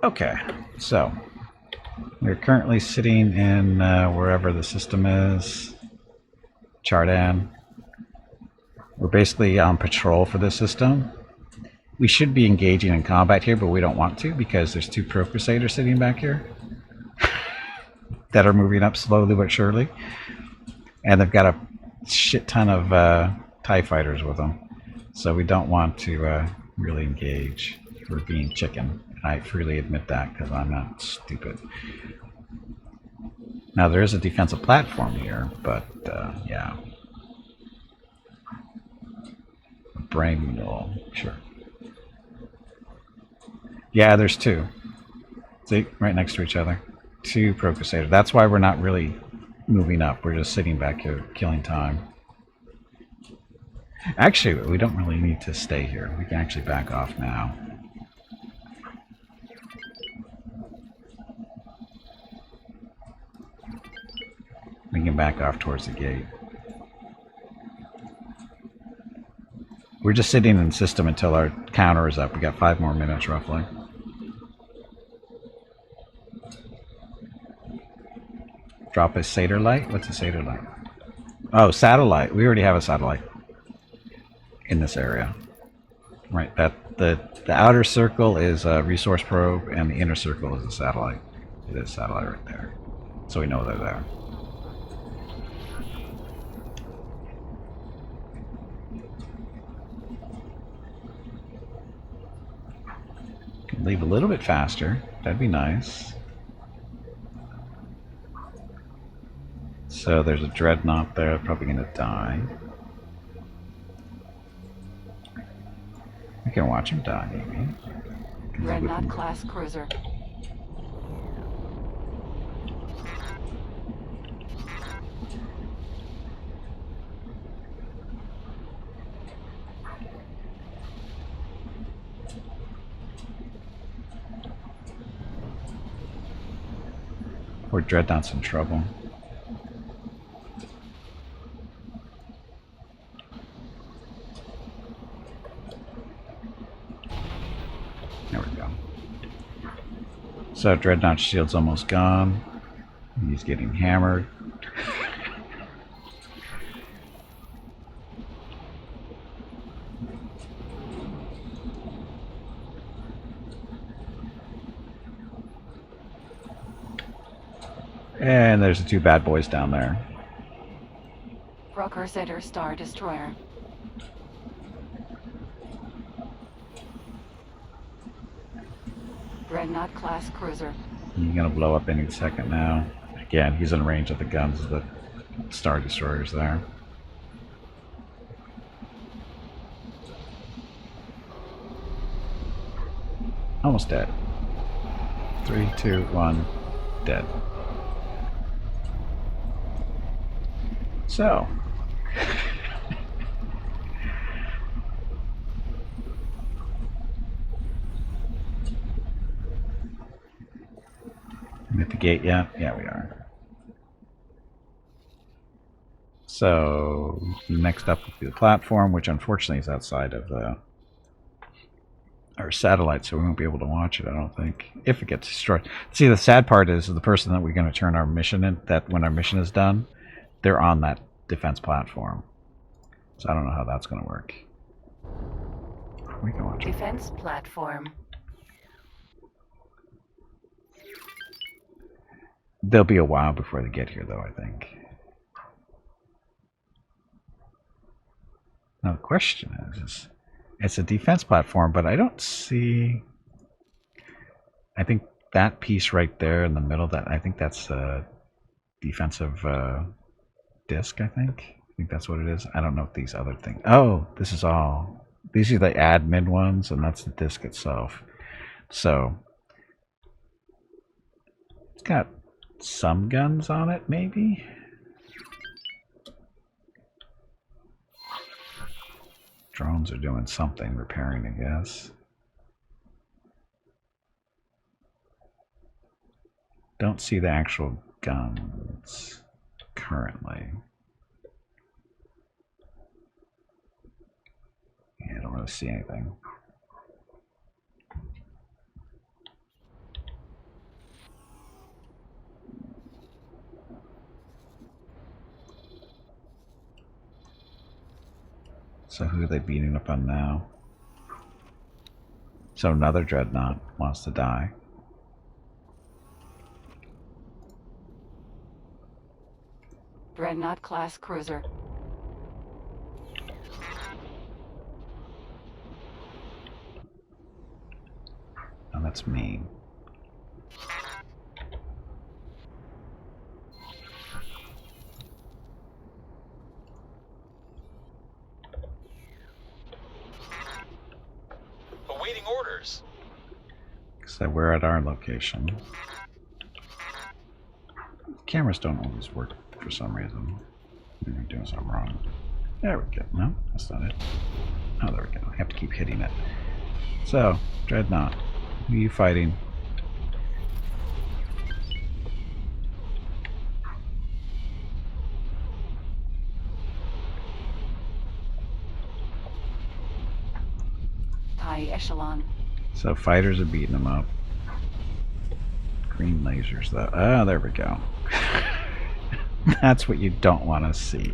Okay, so we're currently sitting in wherever the system is, Chardan. We're basically on patrol for the system. We should be engaging in combat here, but we don't want to because there's two Pro Crusaders sitting back here that are moving up slowly but surely. And they've got a shit ton of TIE fighters with them. So we don't want to really engage. We're being chicken. And I freely admit that because I'm not stupid. Now there is a defensive platform here, but yeah. Brain mule, sure. Yeah, there's two. See, right next to each other. Two Pro Crusaders. That's why we're not really moving up. We're just sitting back here killing time. Actually, we don't really need to stay here. We can actually back off now. We can back off towards the gate. We're just sitting in the system until our counter is up. We got 5 more minutes roughly. Drop a Seder light? What's a Seder light? Oh, satellite. We already have a satellite in this area. Right, that the outer circle is a resource probe and the inner circle is a satellite. It is a satellite right there. So we know they're there. Can leave a little bit faster. That'd be nice. So there's a dreadnought there, probably gonna die. We can watch him die, maybe. Dreadnought class cruiser. Poor dreadnought's in trouble. There we go. So dreadnought shield's almost gone. He's getting hammered. And there's the two bad boys down there. Pro Crusader Star Destroyer. Dreadnought class cruiser. He's gonna blow up any second now. Again, he's in range of the guns of the Star Destroyers there. Almost dead. 3, 2, 1, dead. So. I'm at the gate yet? Yeah, we are. So, next up will be the platform, which unfortunately is outside of our satellite, so we won't be able to watch it, I don't think, if it gets destroyed. See, the sad part is the person that we're going to turn our mission in, that when our mission is done, they're on that defense platform. So I don't know how that's going to work. We can watch it. Defense platform. There'll be a while before they get here, though, I think. Now the question is it's a defense platform, but I don't see... I think that piece right there in the middle, that I think that's a defensive disc, I think. I think that's what it is. I don't know if these other things... Oh, this is all... These are the admin ones, and that's the disc itself. So, it's got some guns on it, maybe? Drones are doing something, repairing, I guess. Don't see the actual guns currently. Yeah, I don't really see anything. So who are they beating up on now? So another dreadnought wants to die. Dreadnought class cruiser. Oh, that's mean. Awaiting orders. So we're at our location. Cameras don't always work for some reason. Maybe I'm doing something wrong. There we go. No, that's not it. Oh, there we go. I have to keep hitting it. So, Dreadnought, who are you fighting? High echelon. So fighters are beating them up. Green lasers, though. Ah, there we go. That's what you don't want to see.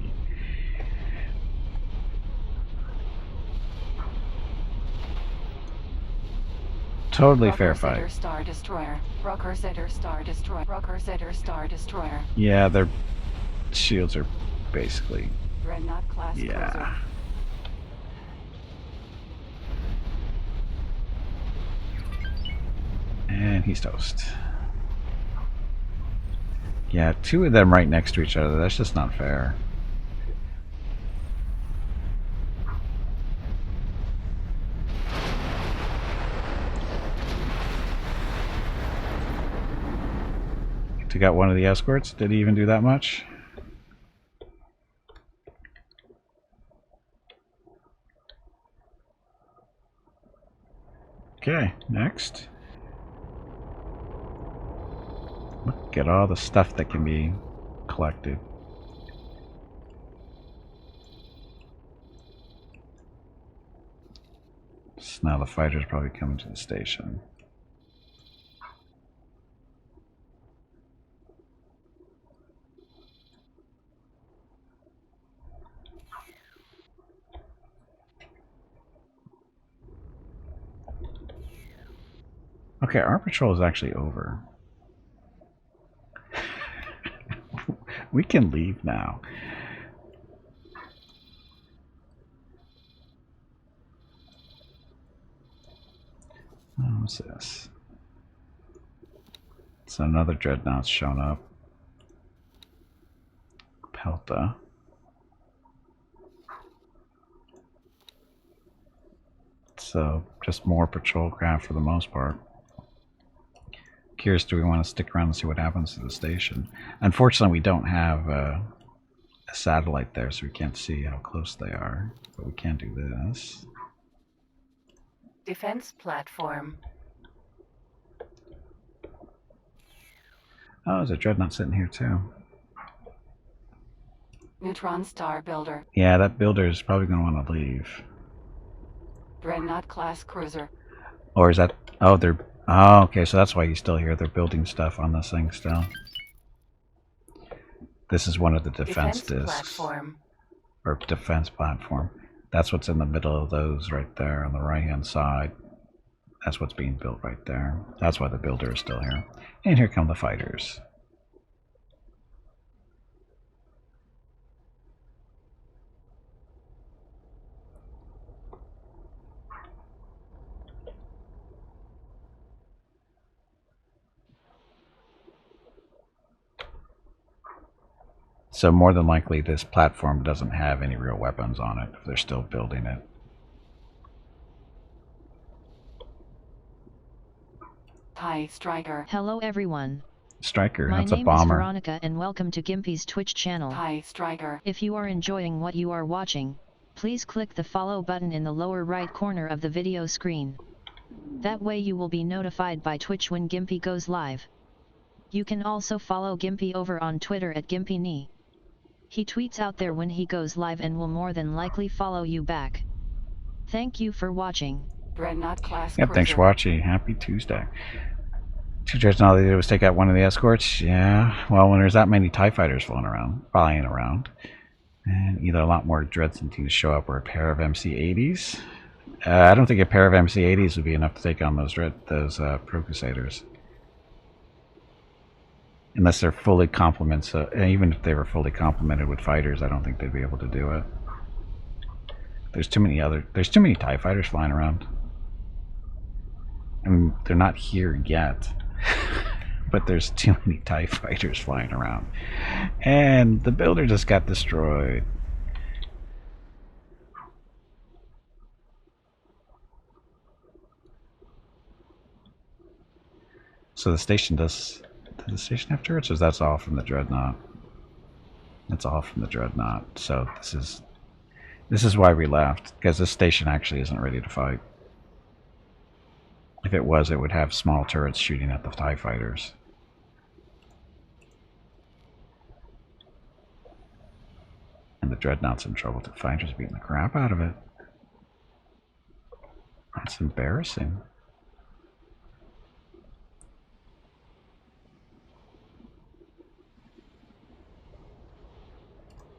Totally fair fight. Star Destroyer. Broker Center Star Destroyer. Broker Center Star Destroyer. Yeah, their shields are basically... Dreadnought class cruiser. Yeah. And he's toast. Yeah, two of them right next to each other. That's just not fair. Took out one of the escorts. Did he even do that much? Okay, next. Look at all the stuff that can be collected. So now the fighter's probably coming to the station. Okay, our patrol is actually over. We can leave now. Oh, what's this? So another dreadnought's shown up. Pelta. So just more patrol craft for the most part. Curious, do we want to stick around and see what happens to the station? Unfortunately, we don't have a satellite there, so we can't see how close they are. But we can do this. Defense platform. Oh, there's a dreadnought sitting here too. Neutron Star Builder. Yeah, that builder is probably going to want to leave. Dreadnought class cruiser. Or is that... Oh, they're... Oh, okay, so that's why he's still here. They're building stuff on this thing still. This is one of the defense discs. Platform. Or defense platform. That's what's in the middle of those right there on the right-hand side. That's what's being built right there. That's why the builder is still here. And here come the fighters. So more than likely this platform doesn't have any real weapons on it if they're still building it. TIE Striker. Hello everyone. Striker, My that's a name is bomber. Veronica and welcome to Gimpy's Twitch channel. TIE Striker. If you are enjoying what you are watching, please click the follow button in the lower right corner of the video screen. That way you will be notified by Twitch when Gimpy goes live. You can also follow Gimpy over on Twitter at GimpyKnee. He tweets out there when he goes live and will more than likely follow you back. Thank you for watching. Dreadnought class Yep, cruiser. thanks for watching. Happy Tuesday. Two judges, all they did was take out one of the escorts. Yeah, well, when there's that many TIE fighters flying around, And either a lot more dreads need to show up or a pair of MC-80s. I don't think a pair of MC-80s would be enough to take on those Pro Crusaders. Unless they're fully complements. Even if they were fully complemented with fighters, I don't think they'd be able to do it. There's too many TIE fighters flying around. I mean, they're not here yet. But there's too many TIE fighters flying around. And the builder just got destroyed. So the station does the station have turrets, or that's all from the Dreadnought? That's all from the Dreadnought. So this is why we left, because this station actually isn't ready to fight. If it was, it would have small turrets shooting at the TIE fighters. And the Dreadnought's in trouble. The fighters beating the crap out of it. That's embarrassing.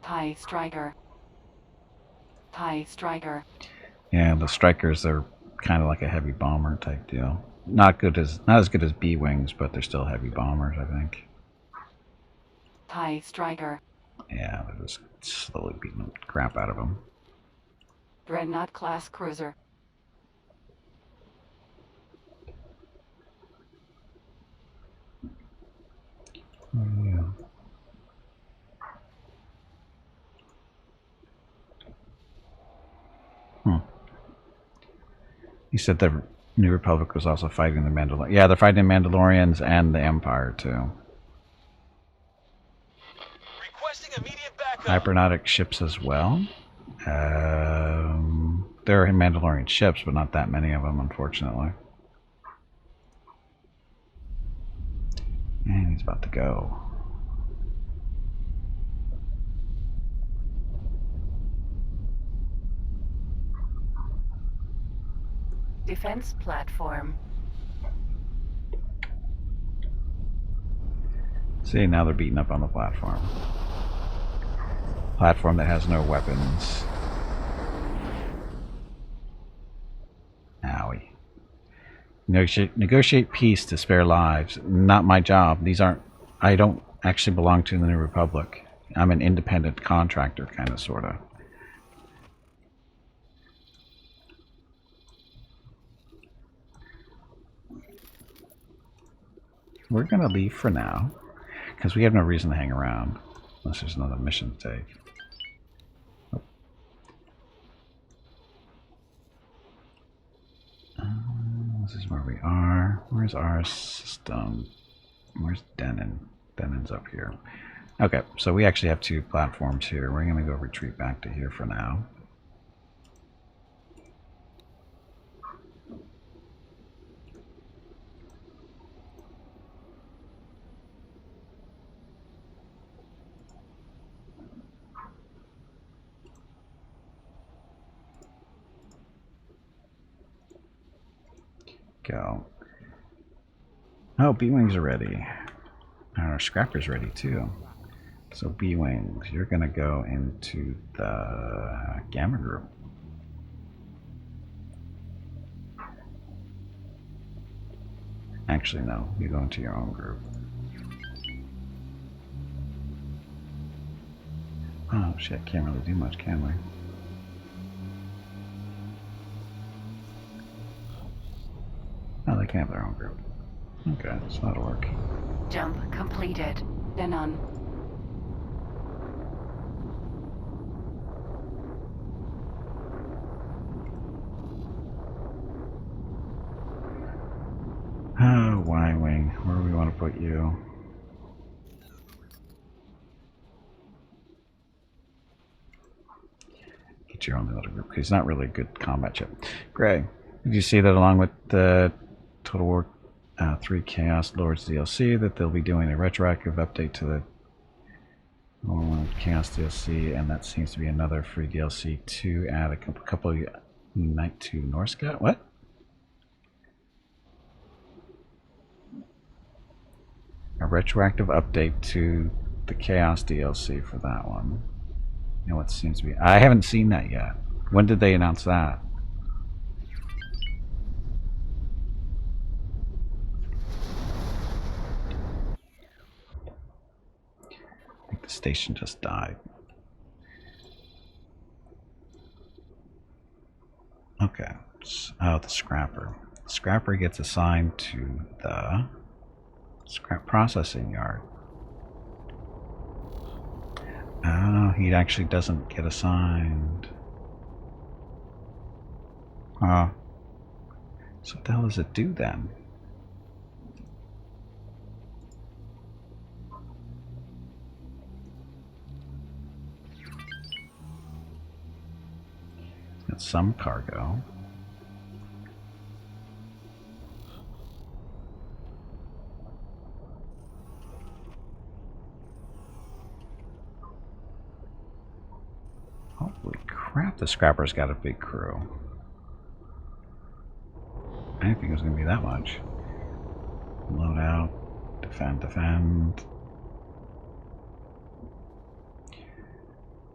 TIE Striker. TIE Striker. Yeah, the Strikers are kind of like a heavy bomber type deal. Not as good as B-wings, but they're still heavy bombers, I think. TIE Striker. Yeah, they're just slowly beating the crap out of them. Dreadnought class cruiser. Yeah. You said the New Republic was also fighting the Mandalorians. Yeah, they're fighting the Mandalorians and the Empire too. Requesting immediate backup. Hypernautic ships as well. There are Mandalorian ships, but not that many of them, unfortunately. And he's about to go. Defense platform. See, now they're beating up on the platform. Platform that has no weapons. Owie. Negotiate peace to spare lives. Not my job. I don't actually belong to the New Republic. I'm an independent contractor, kind of, sort of. We're going to leave for now, because we have no reason to hang around, unless there's another mission to take. Oh. This is where we are. Where's our system? Where's Denon? Denon's up here. Okay, so we actually have two platforms here. We're going to go retreat back to here for now. Go. Oh, B-Wings are ready. And our Scrapper's ready too. So B-Wings, you're gonna go into the Gamma group. Actually, no. You go into your own group. Oh shit, can't really do much, can we? Oh, they can have their own group. Okay, so that'll work. Jump completed. Denon. Oh, Y-Wing, where do we want to put you? Get your own little group, because he's not really a good combat chip. Gray, did you see that along with the Total War 3 Chaos Lords DLC, that they'll be doing a retroactive update to the Chaos DLC, and that seems to be another free DLC to add a couple of Unite to North Scout? What? A retroactive update to the Chaos DLC for that one. You know what seems to be... I haven't seen that yet. When did they announce that? I think the station just died. Okay. Oh, the scrapper. The scrapper gets assigned to the scrap processing yard. Oh, he actually doesn't get assigned. Oh. So what the hell does it do then? Got some cargo. Holy crap, the scrapper's got a big crew. I didn't think it was going to be that much. Load out, defend, defend.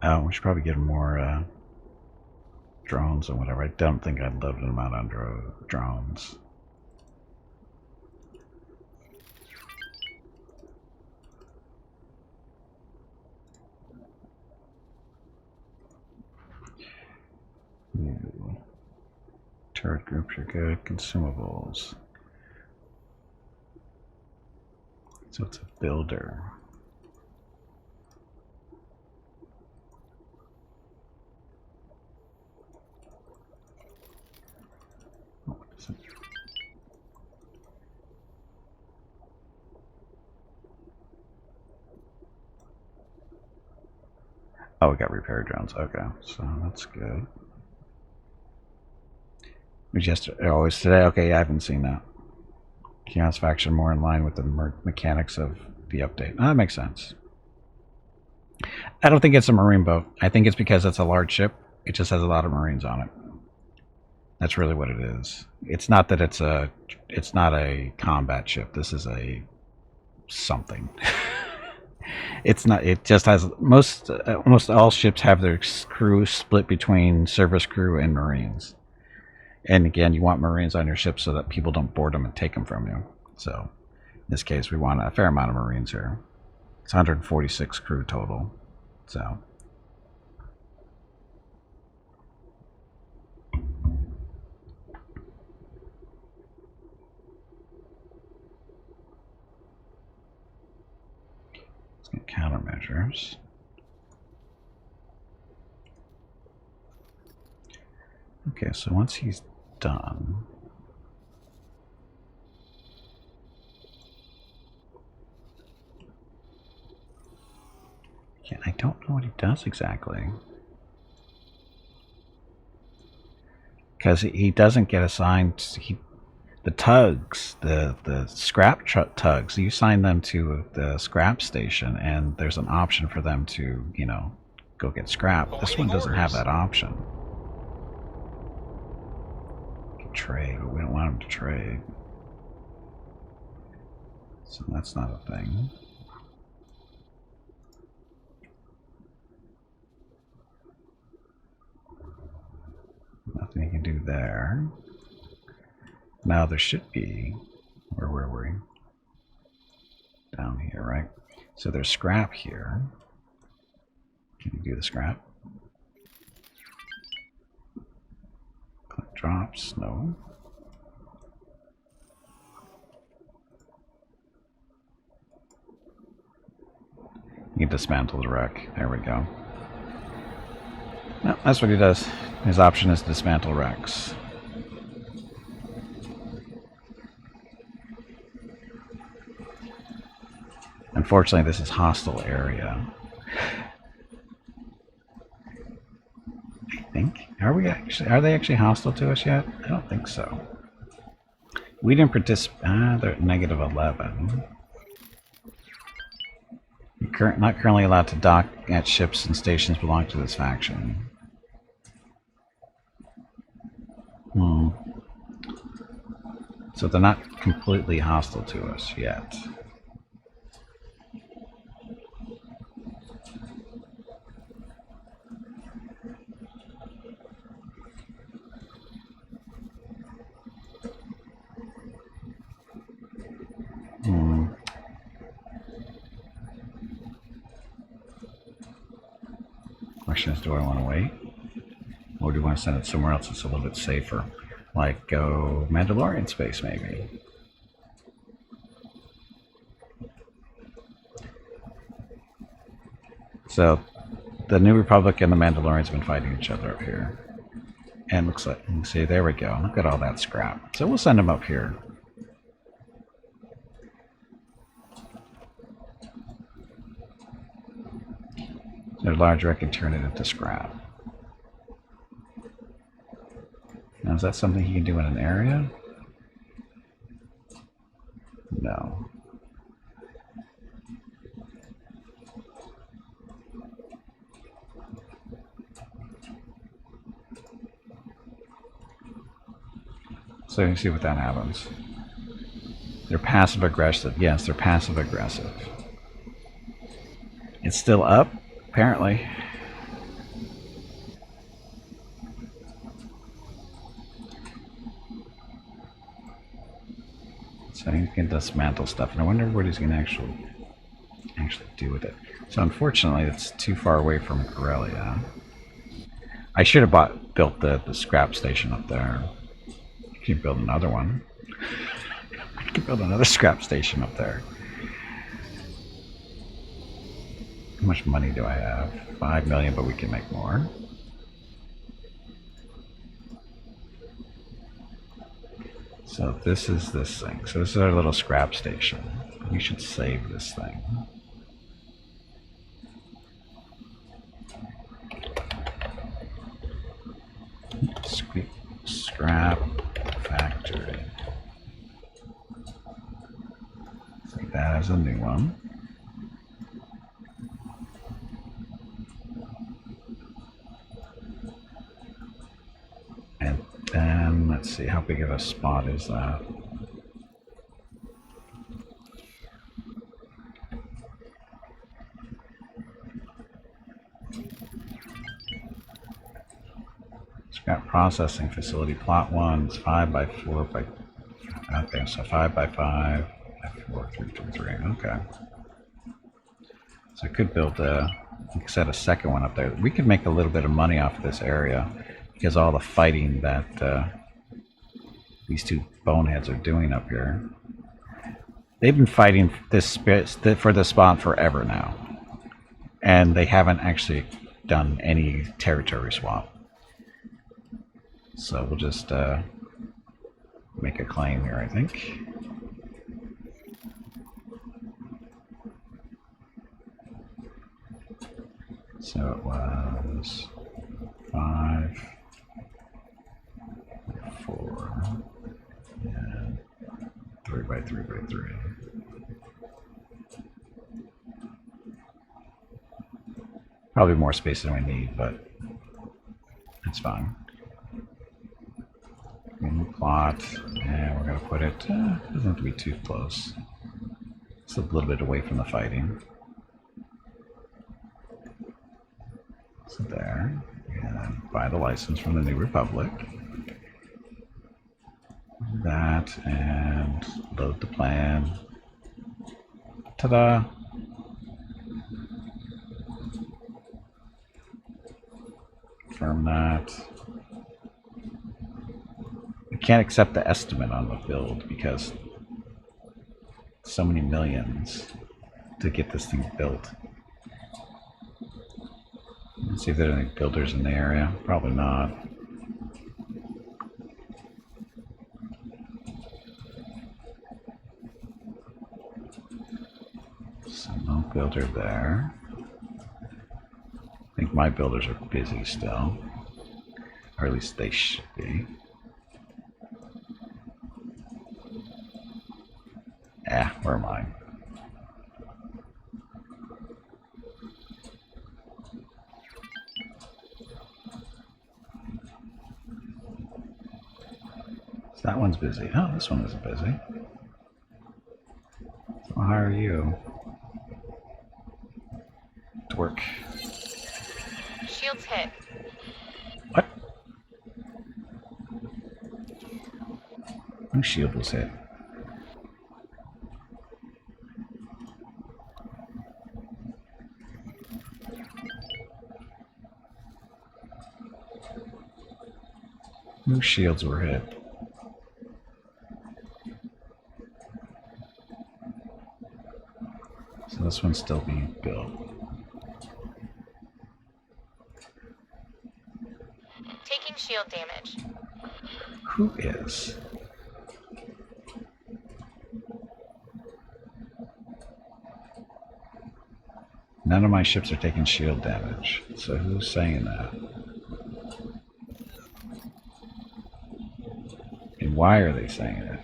Oh, we should probably get more drones or whatever. I don't think I'd loaded them out on drones. Ooh. Turret groups are good. Consumables. So it's a builder. Oh, what is it? Oh, we got repair drones. Okay, so that's good. We just always today. Okay, yeah, I haven't seen that. Chaos faction more in line with the mechanics of the update. Oh, that makes sense. I don't think it's a marine boat. I think it's because it's a large ship. It just has a lot of marines on it. That's really what it is. It's not that it's not a combat ship. This is a something. It's not. It just has almost all ships have their crew split between service crew and marines. And again, you want marines on your ship so that people don't board them and take them from you. So in this case, we want a fair amount of marines here. It's 146 crew total. So let's get countermeasures. Okay, so once he's done, yeah, I don't know what he does exactly, because he doesn't get assigned. The tugs, the scrap tugs, you assign them to the scrap station, and there's an option for them to, you know, go get scrap. This one doesn't have that option. Trade, but we don't want him to trade, so that's not a thing. Nothing you can do there. Now there should be, where were we? Down here, right? So there's scrap here. Can you do the scrap? Click drops, no. You can dismantle the wreck. There we go. No, that's what he does. His option is dismantle wrecks. Unfortunately, this is hostile area. I think. Are they actually hostile to us yet? I don't think so. We didn't participate. They're at -11. You're not currently allowed to dock at ships and stations belonging to this faction. So they're not completely hostile to us yet. question is, do I want to wait? Or do I want to send it somewhere else that's a little bit safer? Like go Mandalorian space, maybe. So, the New Republic and the Mandalorians have been fighting each other up here. And looks like, you can see, there we go. Look at all that scrap. So we'll send them up here. They're larger, I can turn it into scrap. Now, is that something you can do in an area? No. So you can see what that happens. They're passive aggressive. Yes, they're passive aggressive. It's still up, apparently. So he can dismantle stuff, and I wonder what he's going to actually do with it. So unfortunately, it's too far away from Corellia. I should have built the scrap station up there. You can build another one. I could build another scrap station up there. How much money do I have? 5 million, but we can make more. So this is this thing. So this is our little scrap station. We should save this thing. Scrap factory. Take that as a new one. And then let's see, how big of a spot is that? Scrap processing facility, plot 1 is 5 by 4 by, okay, so 5 by 5 by 4, 3, 3, 3, okay. So I could build a, like I said, a second one up there. We could make a little bit of money off of this area because all the fighting that these two boneheads are doing up here. They've been fighting this for this spot forever now, and they haven't actually done any territory swap. So we'll just make a claim here, I think. So it was 5, 4, and 3 by 3 by 3. Probably more space than we need, but it's fine. Plot, and we're going to put it, doesn't have to be too close. It's a little bit away from the fighting. So there, and buy the license from the New Republic. That, and load the plan. Ta-da! Confirm that. Can't accept the estimate on the build because so many millions to get this thing built. Let's see if there are any builders in the area. Probably not. So no builder there. I think my builders are busy still, or at least they should be. Where am I? So that one's busy. Oh, this one isn't busy. So I'll hire you to work. Shields hit. What? Whose shield was hit? Whose shields were hit? So this one's still being built. Taking shield damage. Who is? None of my ships are taking shield damage. So who's saying that? And why are they saying it?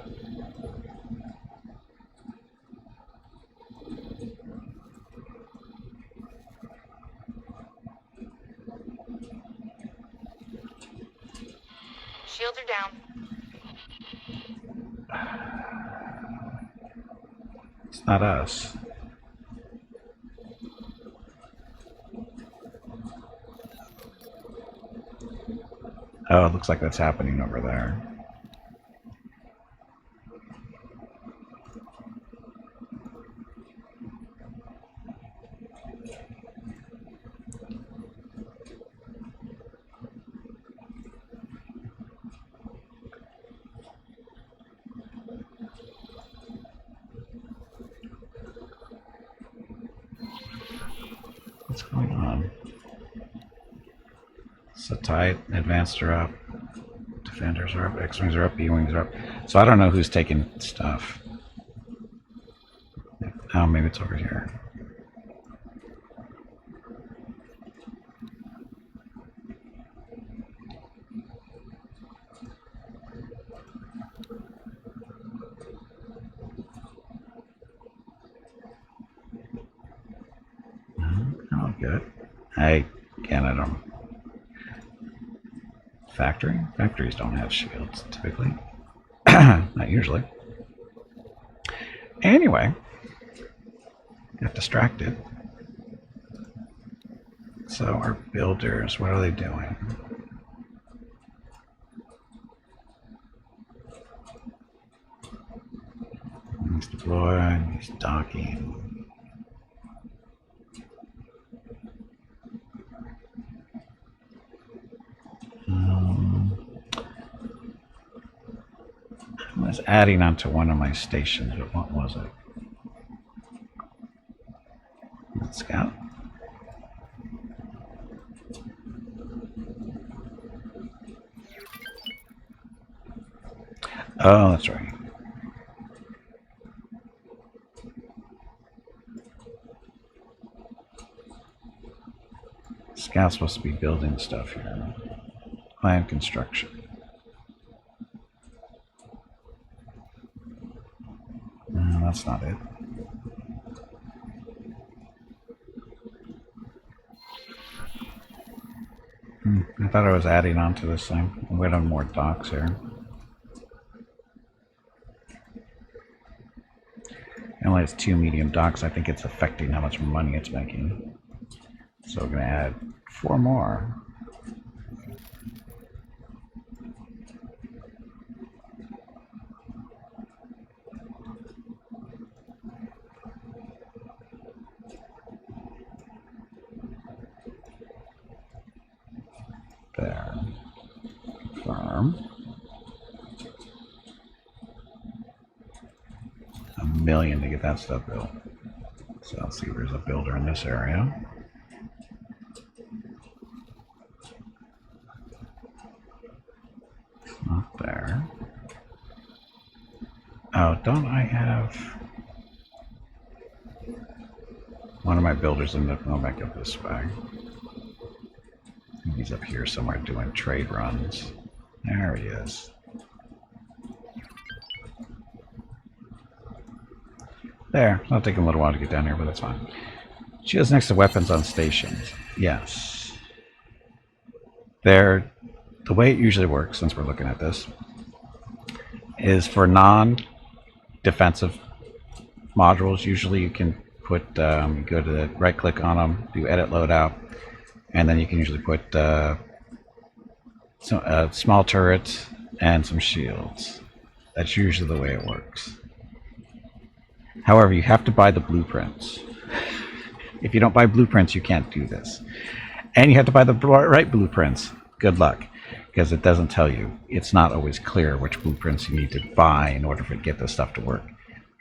Shields are down. It's not us. Oh, it looks like that's happening over there. What's going on? So tight, advanced are up, defenders are up, X-wings are up, B-wings are up. So I don't know who's taking stuff. Oh, maybe it's over here. Oh, good. Again, I don't. Factory? Factories don't have shields, typically. Not usually. Anyway, got distracted. So our builders, what are they doing? He's deploying, he's docking. I was adding onto one of my stations, but what was it? Scout? Oh, that's right. Scout's supposed to be building stuff here. Plan construction. No, that's not it. I thought I was adding on to this thing. We have more docks here. It only has 2 medium docks. I think it's affecting how much money it's making. So we're going to add 4 more. There. Confirm. $1 million to get that stuff built. So let's see if there's a builder in this area. Not there. Oh, don't I have one of my builders in the going back up this way? He's up here somewhere doing trade runs. There he is. There. It'll take him a little while to get down here, but that's fine. Shields next to weapons on stations. Yes. The way it usually works, since we're looking at this, is for non-defensive modules. Usually you can put, go to the right-click on them, do edit loadout, and then you can usually put small turrets and some shields. That's usually the way it works. However, you have to buy the blueprints. If you don't buy blueprints, you can't do this. And you have to buy the right blueprints. Good luck. because it doesn't tell you. It's not always clear which blueprints you need to buy in order to get this stuff to work.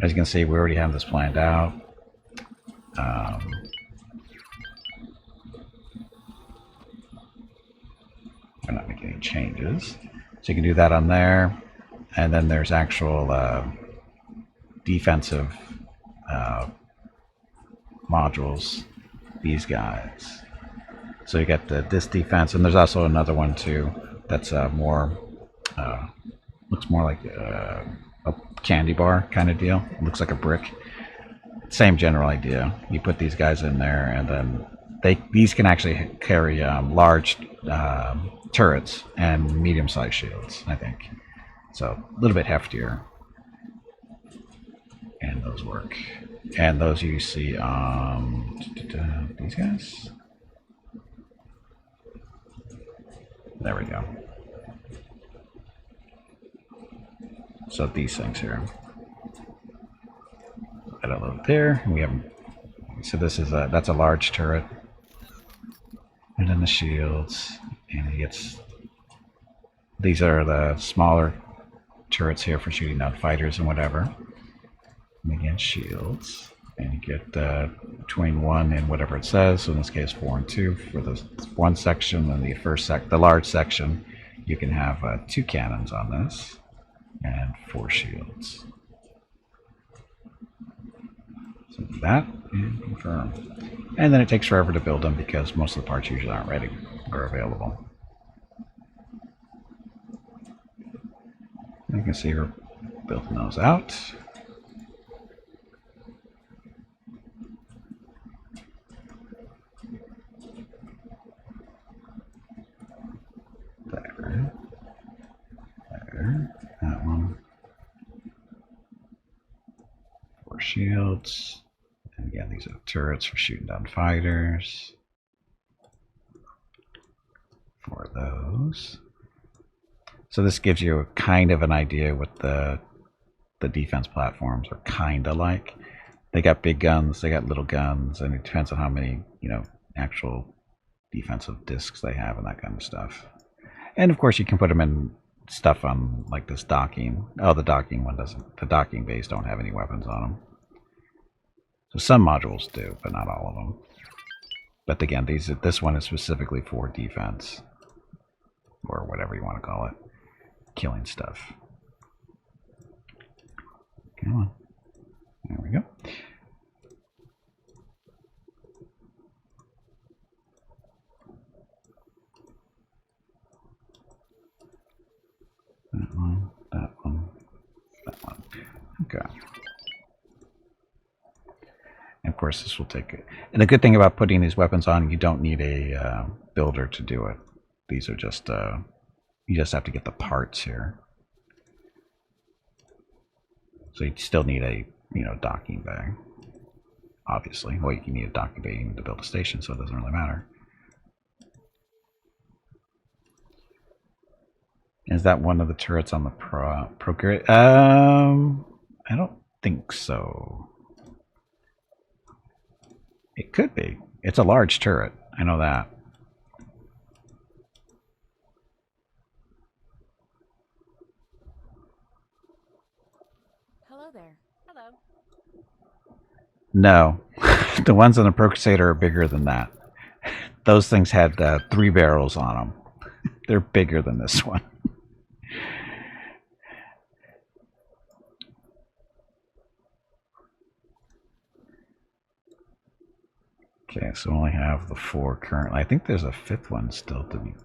As you can see, we already have this planned out. We're not making any changes. So you can do that on there. And then there's actual defensive modules, these guys. So you got this defense, and there's also another one too that's more, looks more like a candy bar kind of deal. It looks like a brick. Same general idea. You put these guys in there, and then these can actually carry large turrets and medium-sized shields, I think. So a little bit heftier. And those work. And those you see these guys. There we go. So these things here. Got a little there. We have. So this is that's a large turret. And then the shields, and he gets. These are the smaller turrets here for shooting down fighters and whatever. And again, shields, and you get between 1 and whatever it says. So in this case, 4 and 2 for the one section, and the large section, you can have 2 cannons on this and 4 shields. So that and confirm, and then it takes forever to build them because most of the parts usually aren't ready or available. You can see we're building those out. There. That one. 4 shields. And again, these are turrets for shooting down fighters. 4 of those. So this gives you a kind of an idea what the defense platforms are kind of like. They got big guns, they got little guns, and it depends on how many, actual defensive discs they have and that kind of stuff. And of course you can put them in stuff on like this docking. Oh, the docking one doesn't. The docking bays don't have any weapons on them. So some modules do, but not all of them. But again, this one is specifically for defense, or whatever you want to call it. Killing stuff. Come on. There we go. That one, that one, that one. Okay. And of course, this will take it. And the good thing about putting these weapons on, you don't need a builder to do it. These are just, you just have to get the parts here. So you still need a, docking bay. Obviously. Well, you need a docking bay to build a station, so it doesn't really matter. Is that one of the turrets on the Procreate? I don't think so. It could be. It's a large turret. I know that. Hello there. Hello. No. The ones on the Procreator are bigger than that. Those things had 3 barrels on them. They're bigger than this one. Okay, so we only have the 4 currently. I think there's a 5th one still to be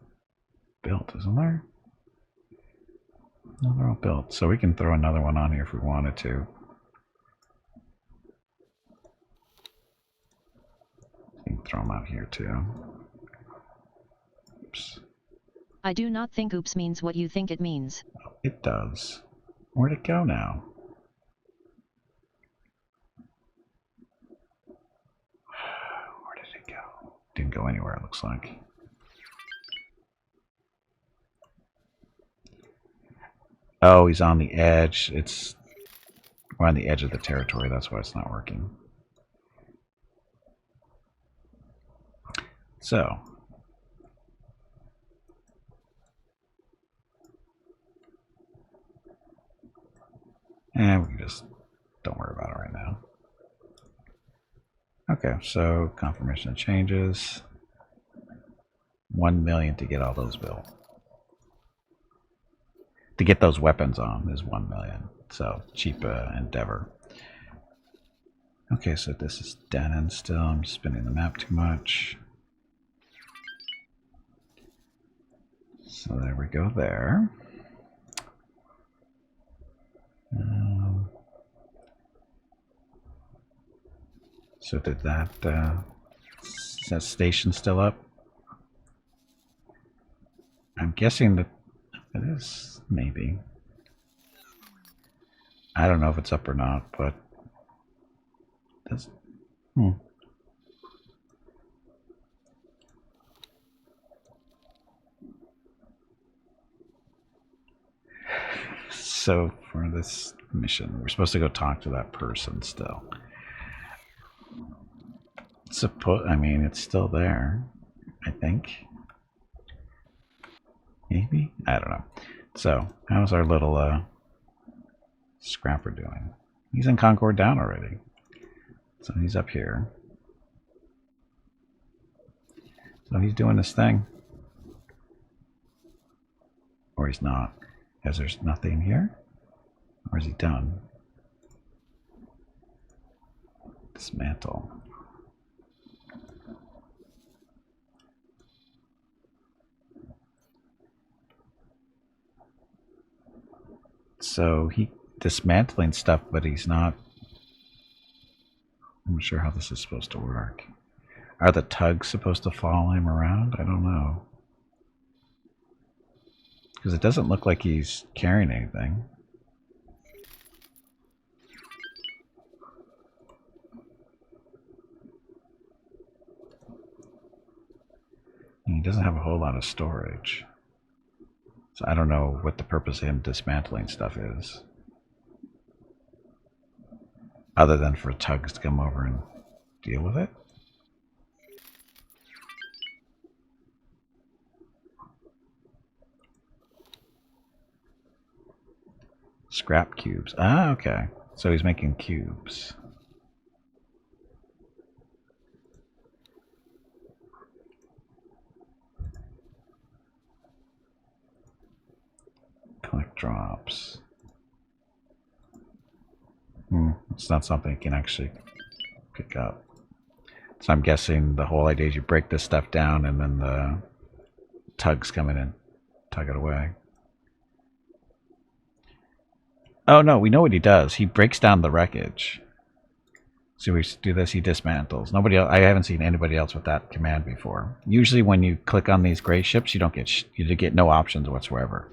built, isn't there? No, they're all built. So we can throw another one on here if we wanted to. You can throw them out here too. Oops. I do not think oops means what you think it means. Oh, it does. Where'd it go now? Where did it go? Didn't go anywhere, it looks like. Oh, he's on the edge. We're on the edge of the territory, that's why it's not working. So And we can just don't worry about it right now. Okay, so confirmation of changes. 1 million to get all those built. To get those weapons on is 1 million. So cheap endeavor. Okay, so this is dead end still. I'm spinning the map too much. So there we go there. So did that, is that station still up? I'm guessing that it is, maybe. I don't know if it's up or not, but that's, So for this mission, we're supposed to go talk to that person still. I mean, it's still there, I think. Maybe? I don't know. So, how's our little scrapper doing? He's in Concord Down already. So he's up here. So he's doing this thing. Or he's not. Because there's nothing here? Or is he done? Dismantle. So he dismantling stuff, but he's not. I'm not sure how this is supposed to work. Are the tugs supposed to follow him around? I don't know. Because it doesn't look like he's carrying anything. And he doesn't have a whole lot of storage. So I don't know what the purpose of him dismantling stuff is. Other than for tugs to come over and deal with it. Scrap cubes. Ah, okay. So he's making cubes. Collect drops. It's not something you can actually pick up. So I'm guessing the whole idea is you break this stuff down and then the tugs come in and tug it away. Oh no, we know what he does. He breaks down the wreckage. So we do this, he dismantles. Nobody else, I haven't seen anybody else with that command before. Usually when you click on these gray ships, you don't get you get no options whatsoever.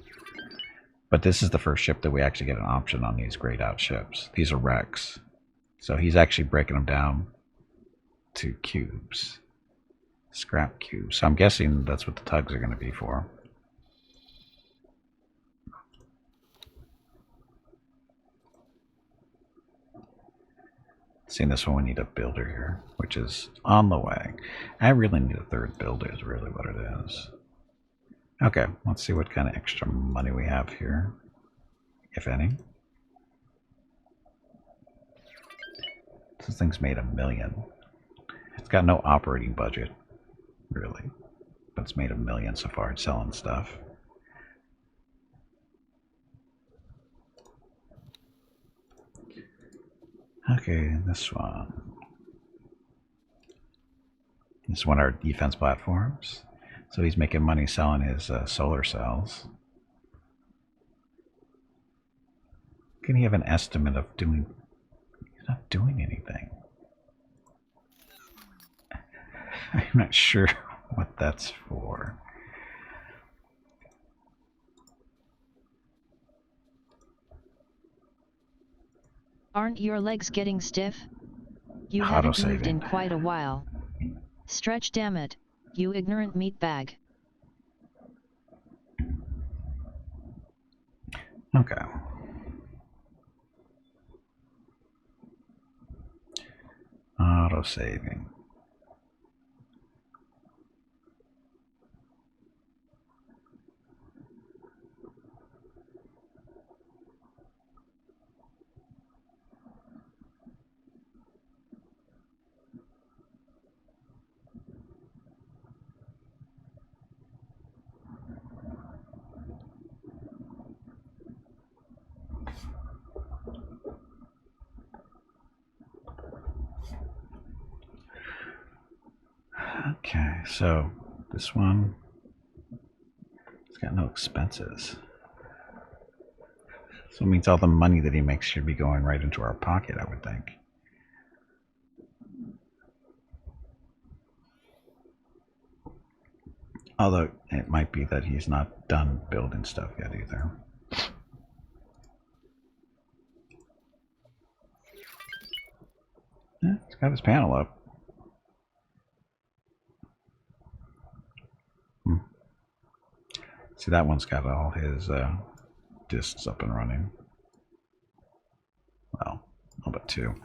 But this is the first ship that we actually get an option on these grayed out ships. These are wrecks. So he's actually breaking them down to cubes. Scrap cubes. So I'm guessing that's what the tugs are going to be for. Seeing this one, we need a builder here, which is on the way. I really need a third builder is really what it is. Okay, let's see what kind of extra money we have here, if any. This thing's made $1 million. It's got no operating budget, really, but it's made $1 million so far. It's selling stuff. Okay, this one. This is one of our defense platforms. So he's making money selling his solar cells. Can he have an estimate of doing? He's not doing anything. I'm not sure what that's for. Aren't your legs getting stiff? You haven't moved in quite a while. Stretch, damn it, you ignorant meatbag. Okay. Auto saving. Okay, so this one, it's got no expenses. So it means all the money that he makes should be going right into our pocket, I would think. Although it might be that he's not done building stuff yet either. Yeah, he's got his panel up. See, that one's got all his discs up and running. Well, all but two.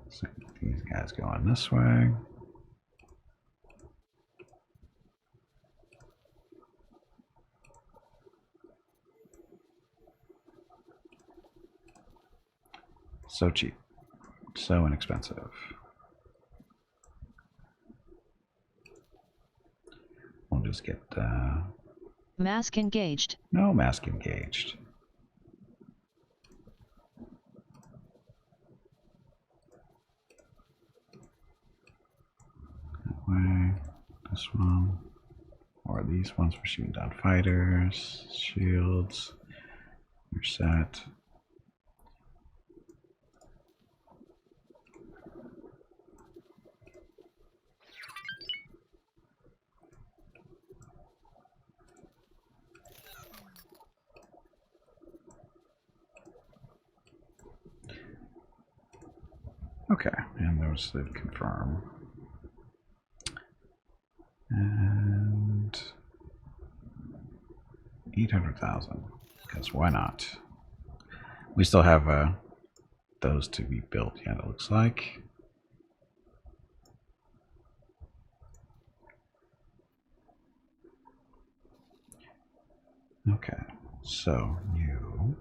So these guys going this way. So cheap. So inexpensive. We'll just get Mask engaged. no mask engaged. That way, this one, or these ones for shooting down fighters, shields. You're set. Okay, and those that confirm. And 800,000, because why not? We still have those to be built yet, it looks like. Okay, so you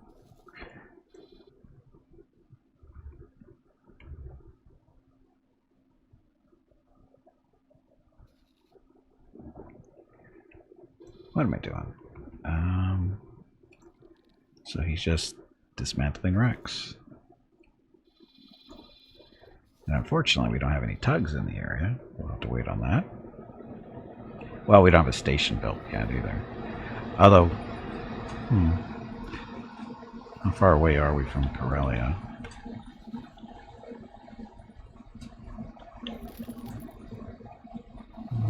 what am I doing? So he's just dismantling Rex. And unfortunately, we don't have any tugs in the area. We'll have to wait on that. Well, we don't have a station built yet either. Although, how far away are we from Corellia?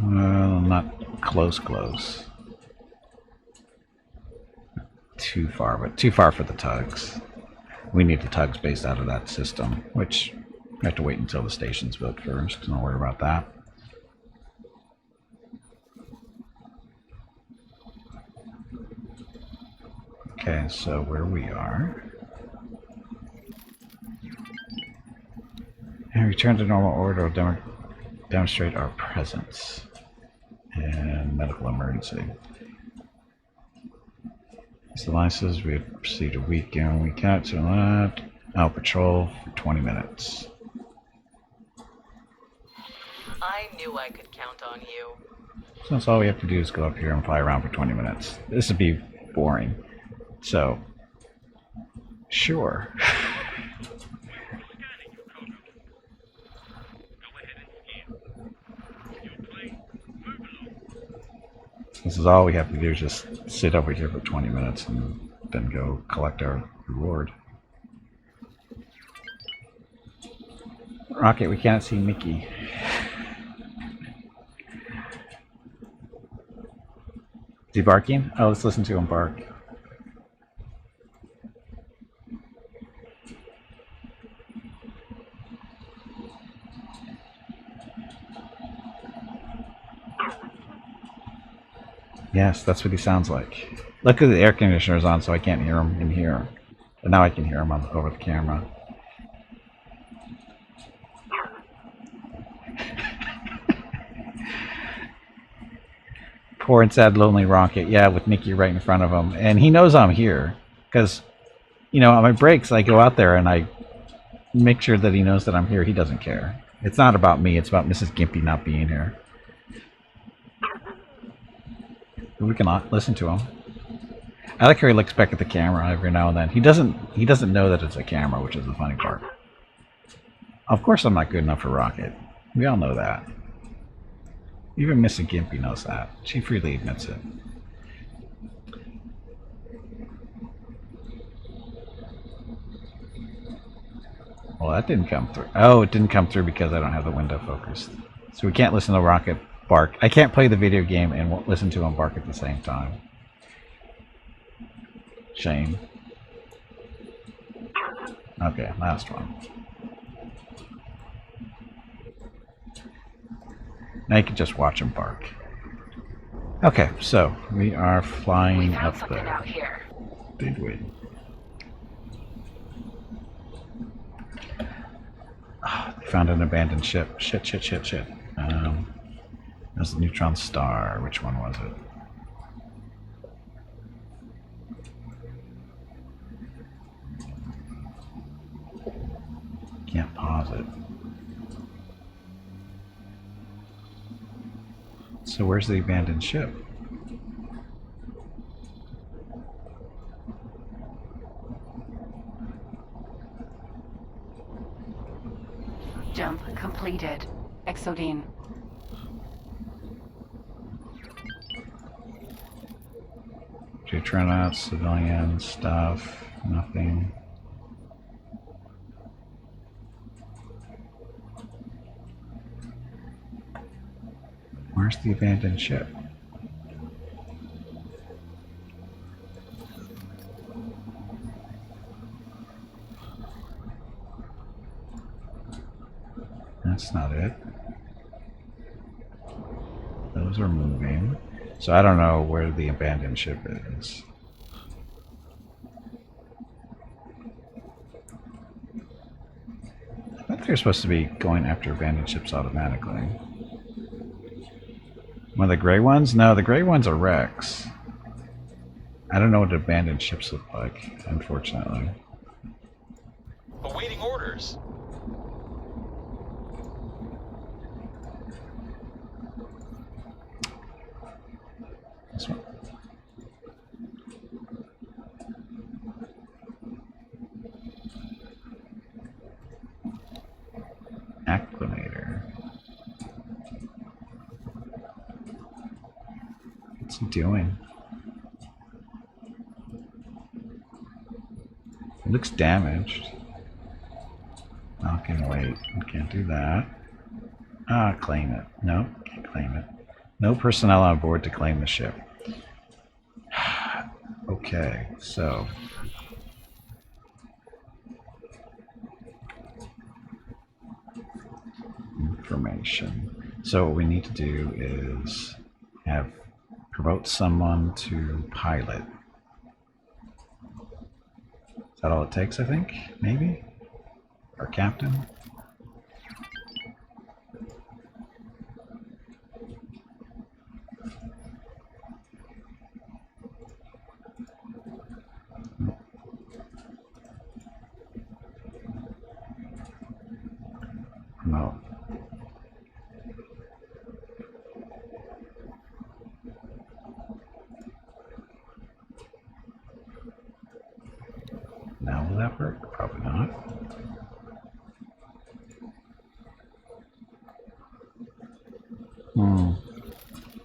Well, not close. Too far, but too far for the tugs. We need the tugs based out of that system, which we have to wait until the station's built first. Don't worry about that. Okay, so where we are. And return to normal order will demonstrate our presence in medical emergency. These alliances, we proceed a week in, week out, so that. Out patrol for 20 minutes. I knew I could count on you. So that's all we have to do is go up here and fly around for 20 minutes. This would be boring. So, sure. This is all we have to do is just sit over here for 20 minutes and then go collect our reward. Rocket, we can't see Mickey. Is he barking? Oh, let's listen to him bark. Yes, that's what he sounds like. Luckily the air conditioner's on, so I can't hear him in here. But now I can hear him over the camera. Poor and sad lonely Rocket. Yeah, with Mickey right in front of him. And he knows I'm here. Because, you know, on my breaks, I go out there and I make sure that he knows that I'm here. He doesn't care. It's not about me. It's about Mrs. Gimpy not being here. We can listen to him. I like how he looks back at the camera every now and then. He doesn't know that it's a camera, which is the funny part. Of course I'm not good enough for Rocket. We all know that. Even Missy Gimpy knows that. She freely admits it. Well, that didn't come through. Oh, it didn't come through because I don't have the window focused. So we can't listen to Rocket bark. I can't play the video game and listen to him bark at the same time. Shame. Okay, last one. Now you can just watch him bark. Okay, so we are flying up there. out here. Did we? Oh, they found an abandoned ship. Shit. There's the neutron star. Which one was it? Can't pause it. So where's the abandoned ship? Jump completed. Exodine. Jutronauts, civilian stuff, nothing. Where's the abandoned ship? That's not it. Those are moving. So I don't know where the abandoned ship is. I thought they're supposed to be going after abandoned ships automatically. One of the gray ones? No, the gray ones are wrecks. I don't know what abandoned ships look like, unfortunately. Awaiting orders. This one. Acclimator. What's he doing? It looks damaged. Okay, wait. We can't do that. Ah, claim it. No, can't claim it. No personnel on board to claim the ship. Okay, so information. So what we need to do is promote someone to pilot. Is that all it takes, I think? Maybe? Or captain? No. Now will that work? Probably not.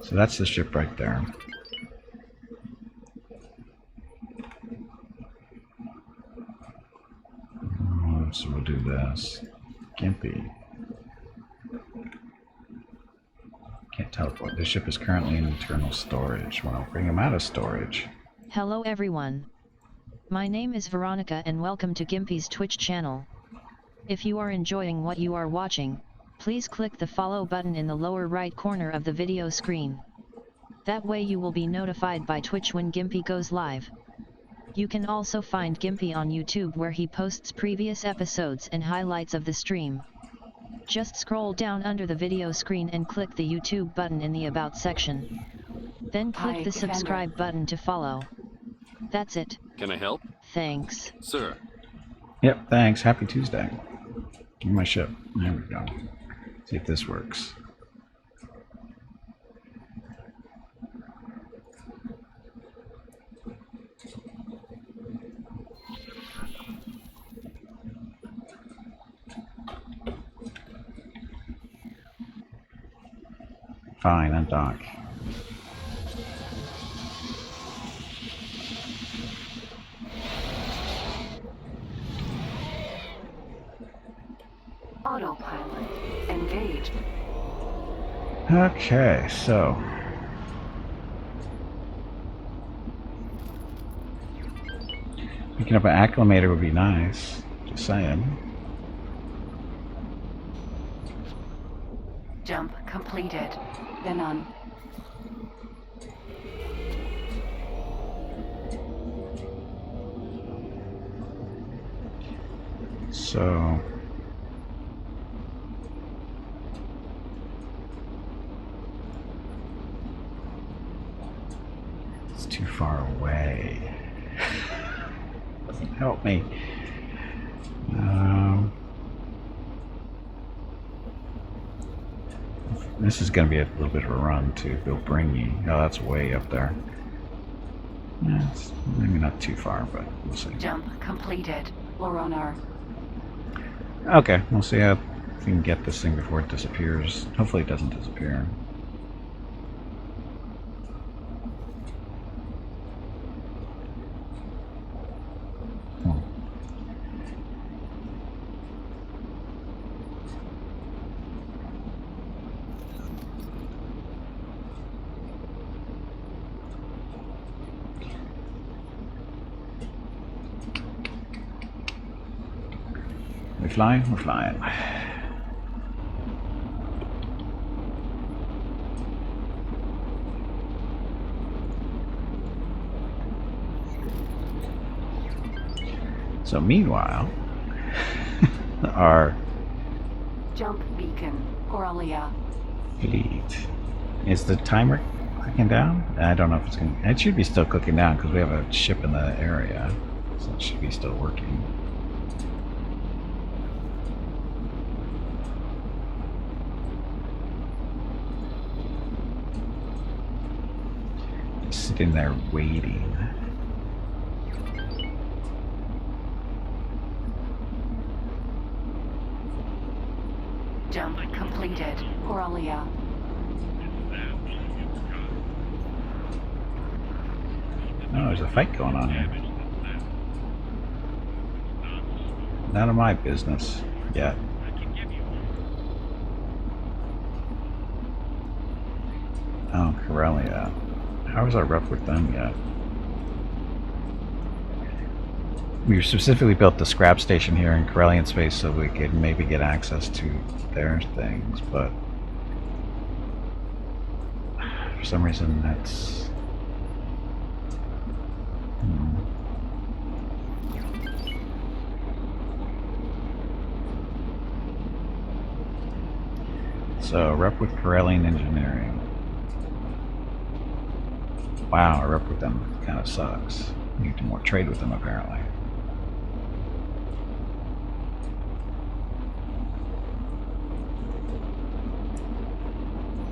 So that's the ship right there. So we'll do this. Gimpy. Can't teleport. This ship is currently in internal storage. Well, bring him out of storage. Hello everyone. My name is Veronica and welcome to Gimpy's Twitch channel. If you are enjoying what you are watching, please click the follow button in the lower right corner of the video screen. That way you will be notified by Twitch when Gimpy goes live. You can also find Gimpy on YouTube where he posts previous episodes and highlights of the stream. Just scroll down under the video screen and click the YouTube button in the About section. Then click the subscribe button to follow. That's it. Can I help? Thanks. Sir. Yep, thanks. Happy Tuesday. Give me my ship. There we go. See if this works. Fine, undock. Autopilot engaged. Okay, so picking up an acclimator would be nice. Just saying. Jump completed. Then on. So it's too far away. Doesn't help me. This is going to be a little bit of a run to go bring you. Oh, that's way up there. Yeah, it's maybe not too far, but we'll see. Jump completed. We're on our. Okay, we'll see how if we can get this thing before it disappears. Hopefully it doesn't disappear. We flying? We're flying. So meanwhile, our Jump beacon. Aurelia. fleet. Is the timer clicking down? I don't know if it's going to... It should be still clicking down because we have a ship in the area. So it should be still working. Just sitting there waiting. Jump completed. Aurelia. Oh, there's a fight going on here. None of my business yet. Oh, Corellia. How is our rep with them yet? We specifically built the scrap station here in Corellian space so we could maybe get access to their things, but for some reason that's... So, rep with Corellian Engineering. Wow, our rep with them kind of sucks. We need to more trade with them apparently.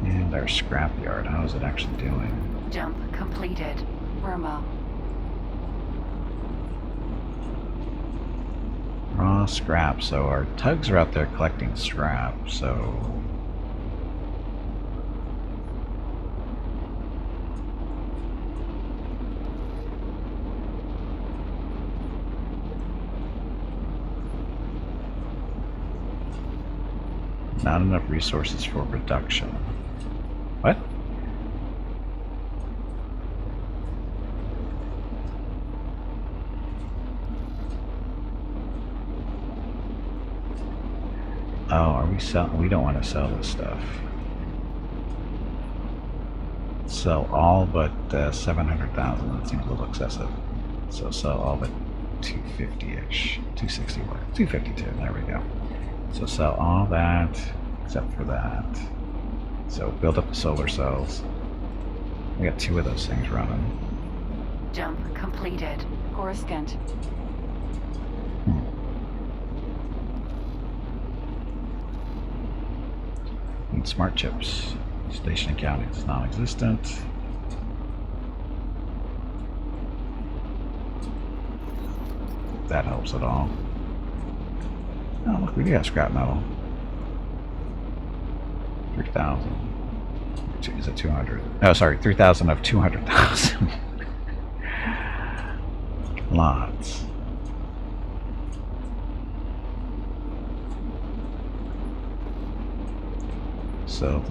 And our scrapyard, how is it actually doing? Jump completed. Burma. Raw scrap, so our tugs are out there collecting scrap, so... Not enough resources for production. What? Oh, are we selling? We don't want to sell this stuff. Sell all but 700,000. That seems a little excessive. So sell all but 250-ish. 261. 252. There we go. So sell all that except for that. So build up the solar cells. We got 2 of those things running. Jump completed. Coruscant. Need smart chips. Station accounting is non-existent. That helps at all. Oh, look, we do have scrap metal. 3,000. is it 200? Oh, sorry, 3,000 of 200,000. Lots. So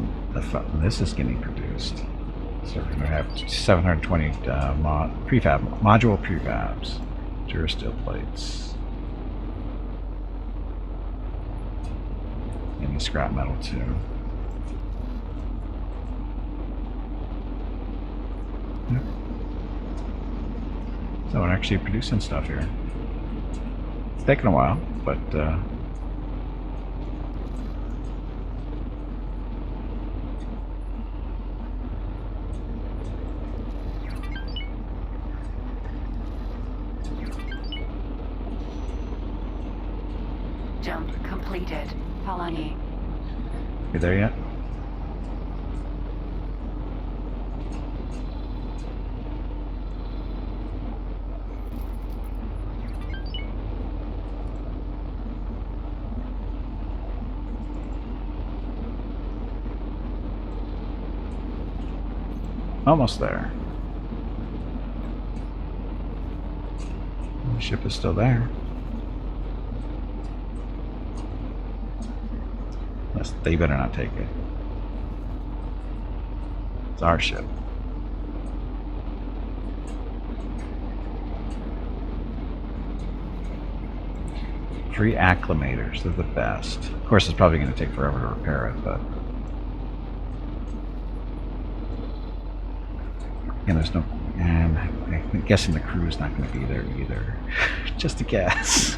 this is getting produced. So we're going to have 720 module prefabs, durasteel plates, and scrap metal too. Yep. So we're actually producing stuff here. It's taken a while, but Jump completed. Palani. you there yet? Almost there. The ship is still there. They better not take it. It's our ship. Free acclimators, they're the best. Of course, it's probably going to take forever to repair it, but... And there's no... And I'm guessing the crew's not going to be there either. Just a guess.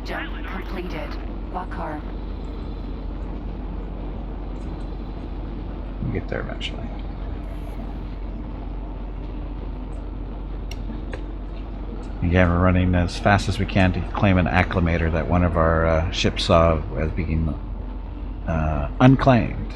Jump completed. Bakar. We'll get there eventually. Again, we're running as fast as we can to claim an acclimator that one of our ships saw as being unclaimed.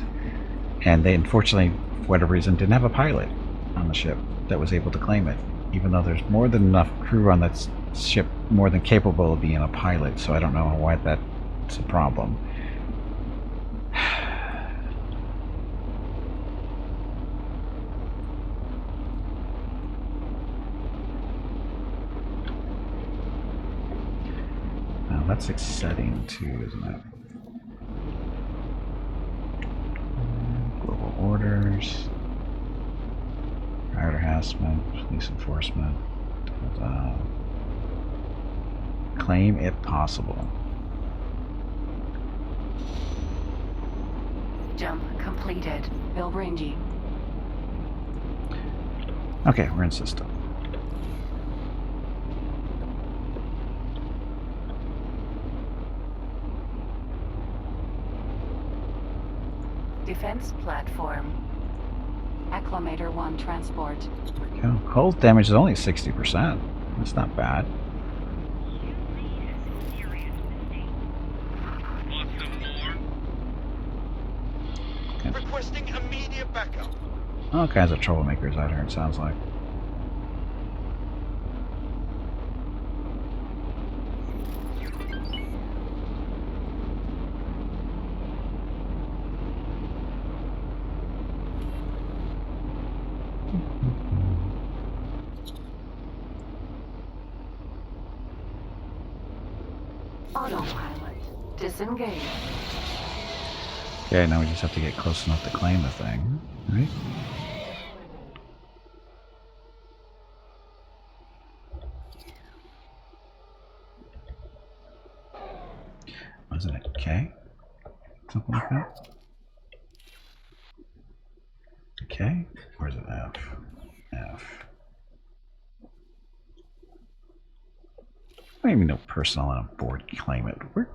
And they unfortunately, for whatever reason, didn't have a pilot on the ship that was able to claim it. Even though there's more than enough crew on that ship, more than capable of being a pilot, so I don't know why that's a problem. Now that's exciting too, isn't it? Global orders, prior harassment, police enforcement. Claim if possible. Jump completed. Bilbringi. Okay, we're in system. Defense platform. Acclimator 1 transport. Yeah, hull damage is only 60%. That's not bad. Requesting immediate backup. All kinds of troublemakers out here, it sounds like. Autopilot. Disengage. Okay, now we just have to get close enough to claim the thing, right? Wasn't it K? Something like that? K? Or is it F? F. I don't even know personnel on board claim it. Where?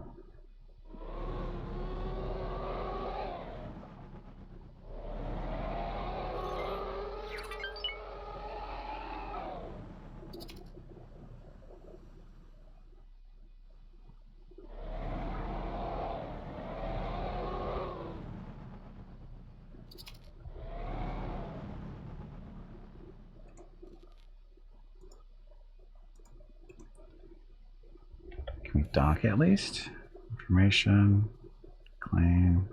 dock at least. Information, claim.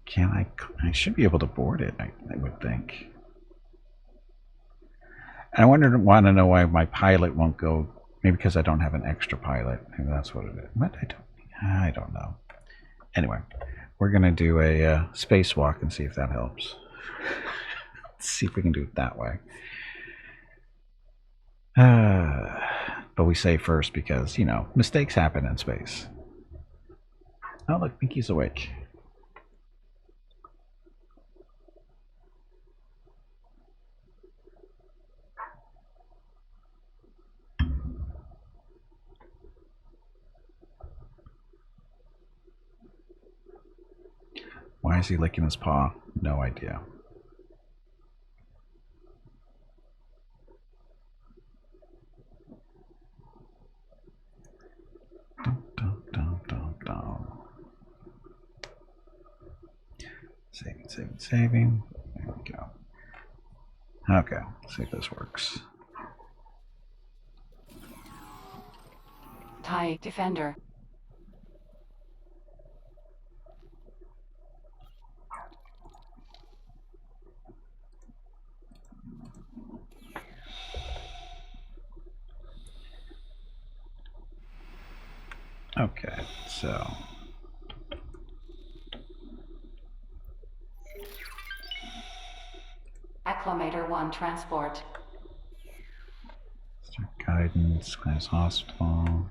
Can I should be able to board it, I would think. And I want to know why my pilot won't go. Maybe because I don't have an extra pilot. Maybe that's what it is. But I don't know. Anyway, we're going to do a spacewalk and see if that helps. Let's see if we can do it that way. But we say first because, you know, mistakes happen in space. Oh, look, Mickey's awake. Why is he licking his paw? No idea. Dum, dum, dum, dum, dum. Saving. There we go. Okay, let's see if this works. TIE Defender. Okay, so Acclimator 1 transport. start guidance, class hospital.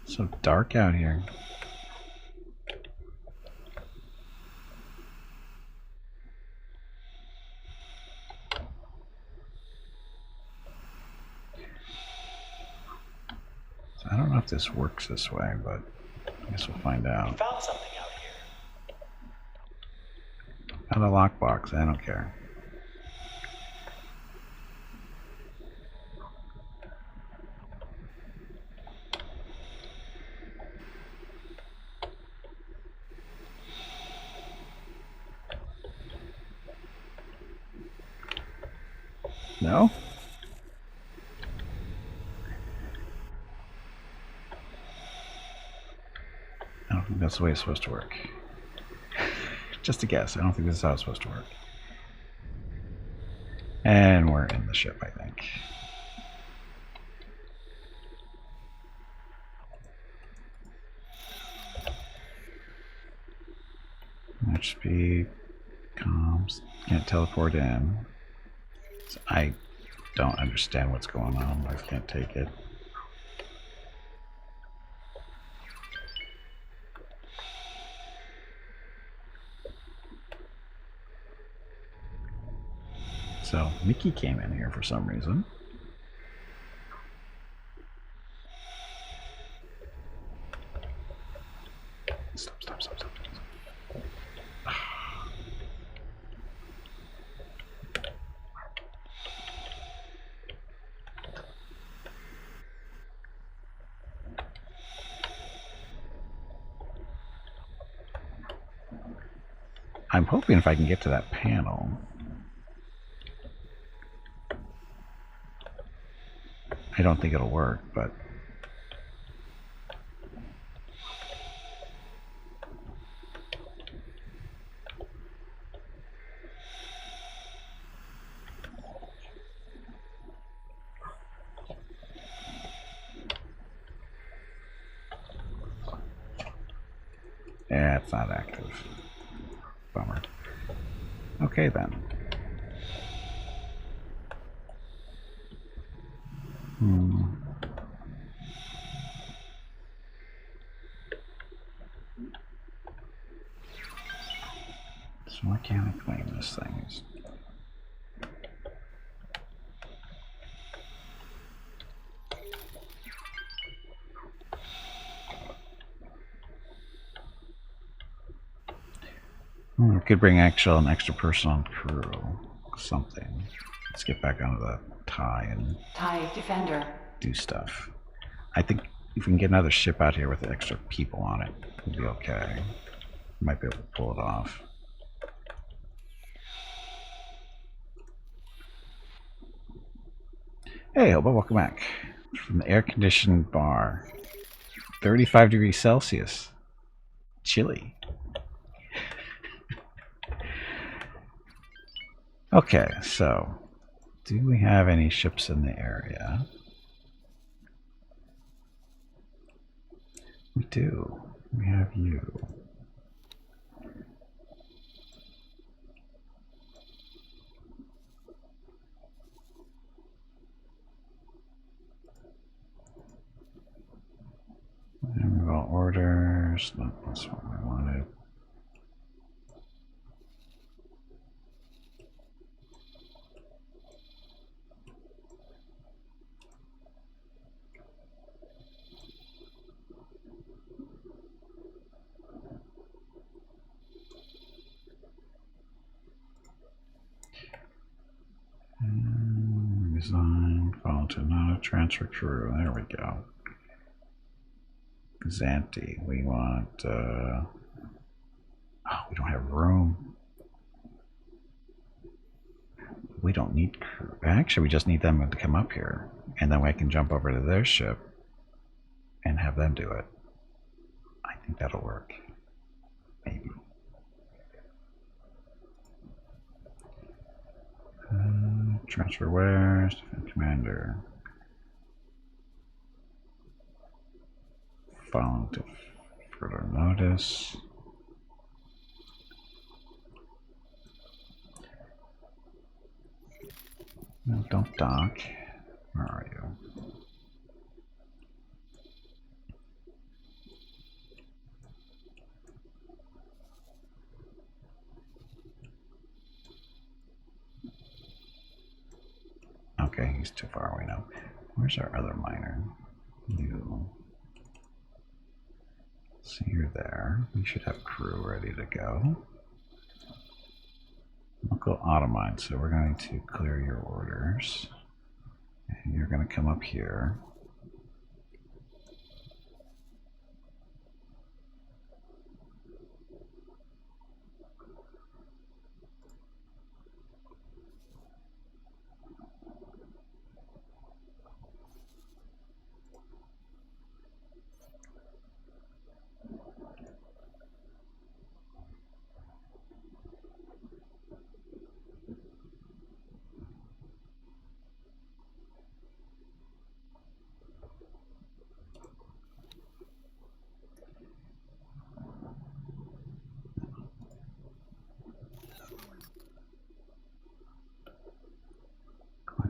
So dark out here. So I don't know if this works this way, but I guess we'll find out. Found something out here. Found a lockbox. I don't care. No? I don't think that's the way it's supposed to work. Just a guess. I don't think this is how it's supposed to work. And we're in the ship, I think. Match speed, comms, can't teleport in. So I don't understand what's going on. I can't take it. So Mickey came in here for some reason. Stop. I'm hoping if I can get to that panel. I don't think it'll work, but yeah, it's not active. Bummer. Okay then. So why can't I claim this thing? I'm gonna could bring an extra person on crew. Something. Let's get back onto the tie and TIE Defender. do stuff. I think if we can get another ship out here with extra people on it, we'll be okay. Might be able to pull it off. Hey, Hobo, welcome back. From the air-conditioned bar. 35 degrees Celsius. Chilly. Okay, so do we have any ships in the area? We do. We have you. And we've got orders. No, that's what we wanted. Design, follow to not transfer crew. There we go. Xanti. We want. Oh, we don't have room. We don't need crew. Actually, we just need them to come up here, and then we can jump over to their ship and have them do it. I think that'll work. Maybe. Transfer wares, commander. Following to further notice. No, don't dock. Where are you? Okay, he's too far away now. Where's our other miner? You. So you're there. We should have crew ready to go. Local auto mine. So we're going to clear your orders. And you're going to come up here.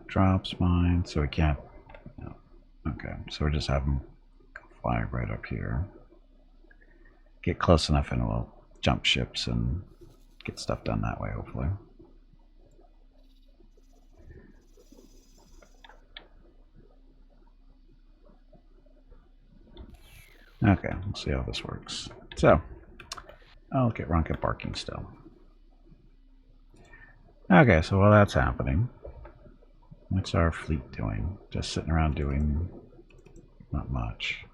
Drops mine, so we can't. No. Okay, so we'll just have them fly right up here. Get close enough, and we'll jump ships and get stuff done that way, hopefully. Okay, we'll see how this works. So, I'll look at Ronka barking still. Okay, so while that's happening, what's our fleet doing? Just sitting around doing not much.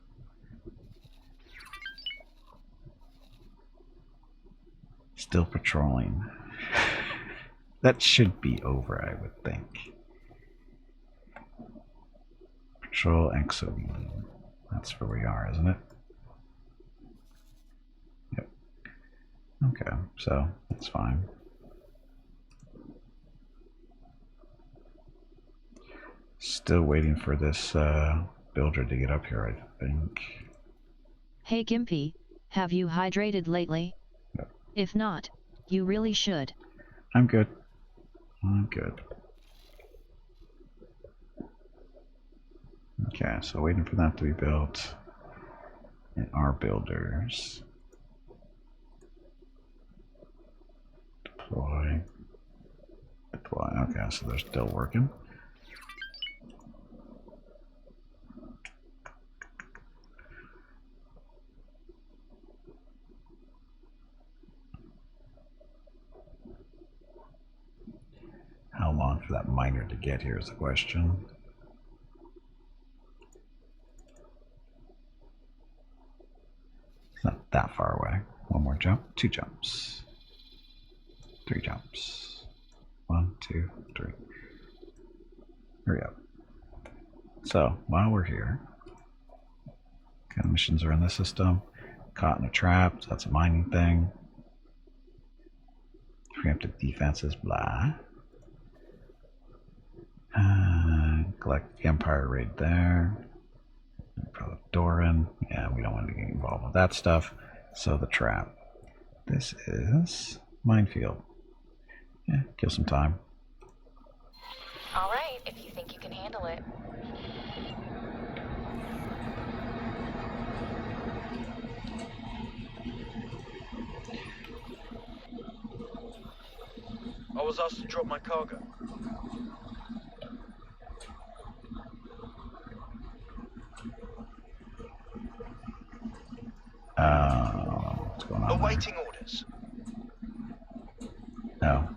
Still patrolling. That should be over, I would think. Patrol exobeam. That's where we are, isn't it? Yep. Okay, so that's fine. Still waiting for this builder to get up here, I think. Hey Gimpy, have you hydrated lately? Yep. If not, you really should. I'm good. I'm good. Okay, so waiting for that to be built. And our builders. Deploy. Deploy. Okay, so they're still working. How long for that miner to get here is the question. It's not that far away. One more jump, 2 jumps, 3 jumps. 1, 2, 3. Hurry up. So, while we're here, what kind of missions are in the system? Caught in a trap, so that's a mining thing. Preemptive defenses, blah. Collect the Empire raid there. Put a door in. Yeah, we don't want to get involved with that stuff. So the trap. This is minefield. Yeah, kill some time. All right, if you think you can handle it. I was asked to drop my cargo. What's going on Awaiting orders. there? Oh.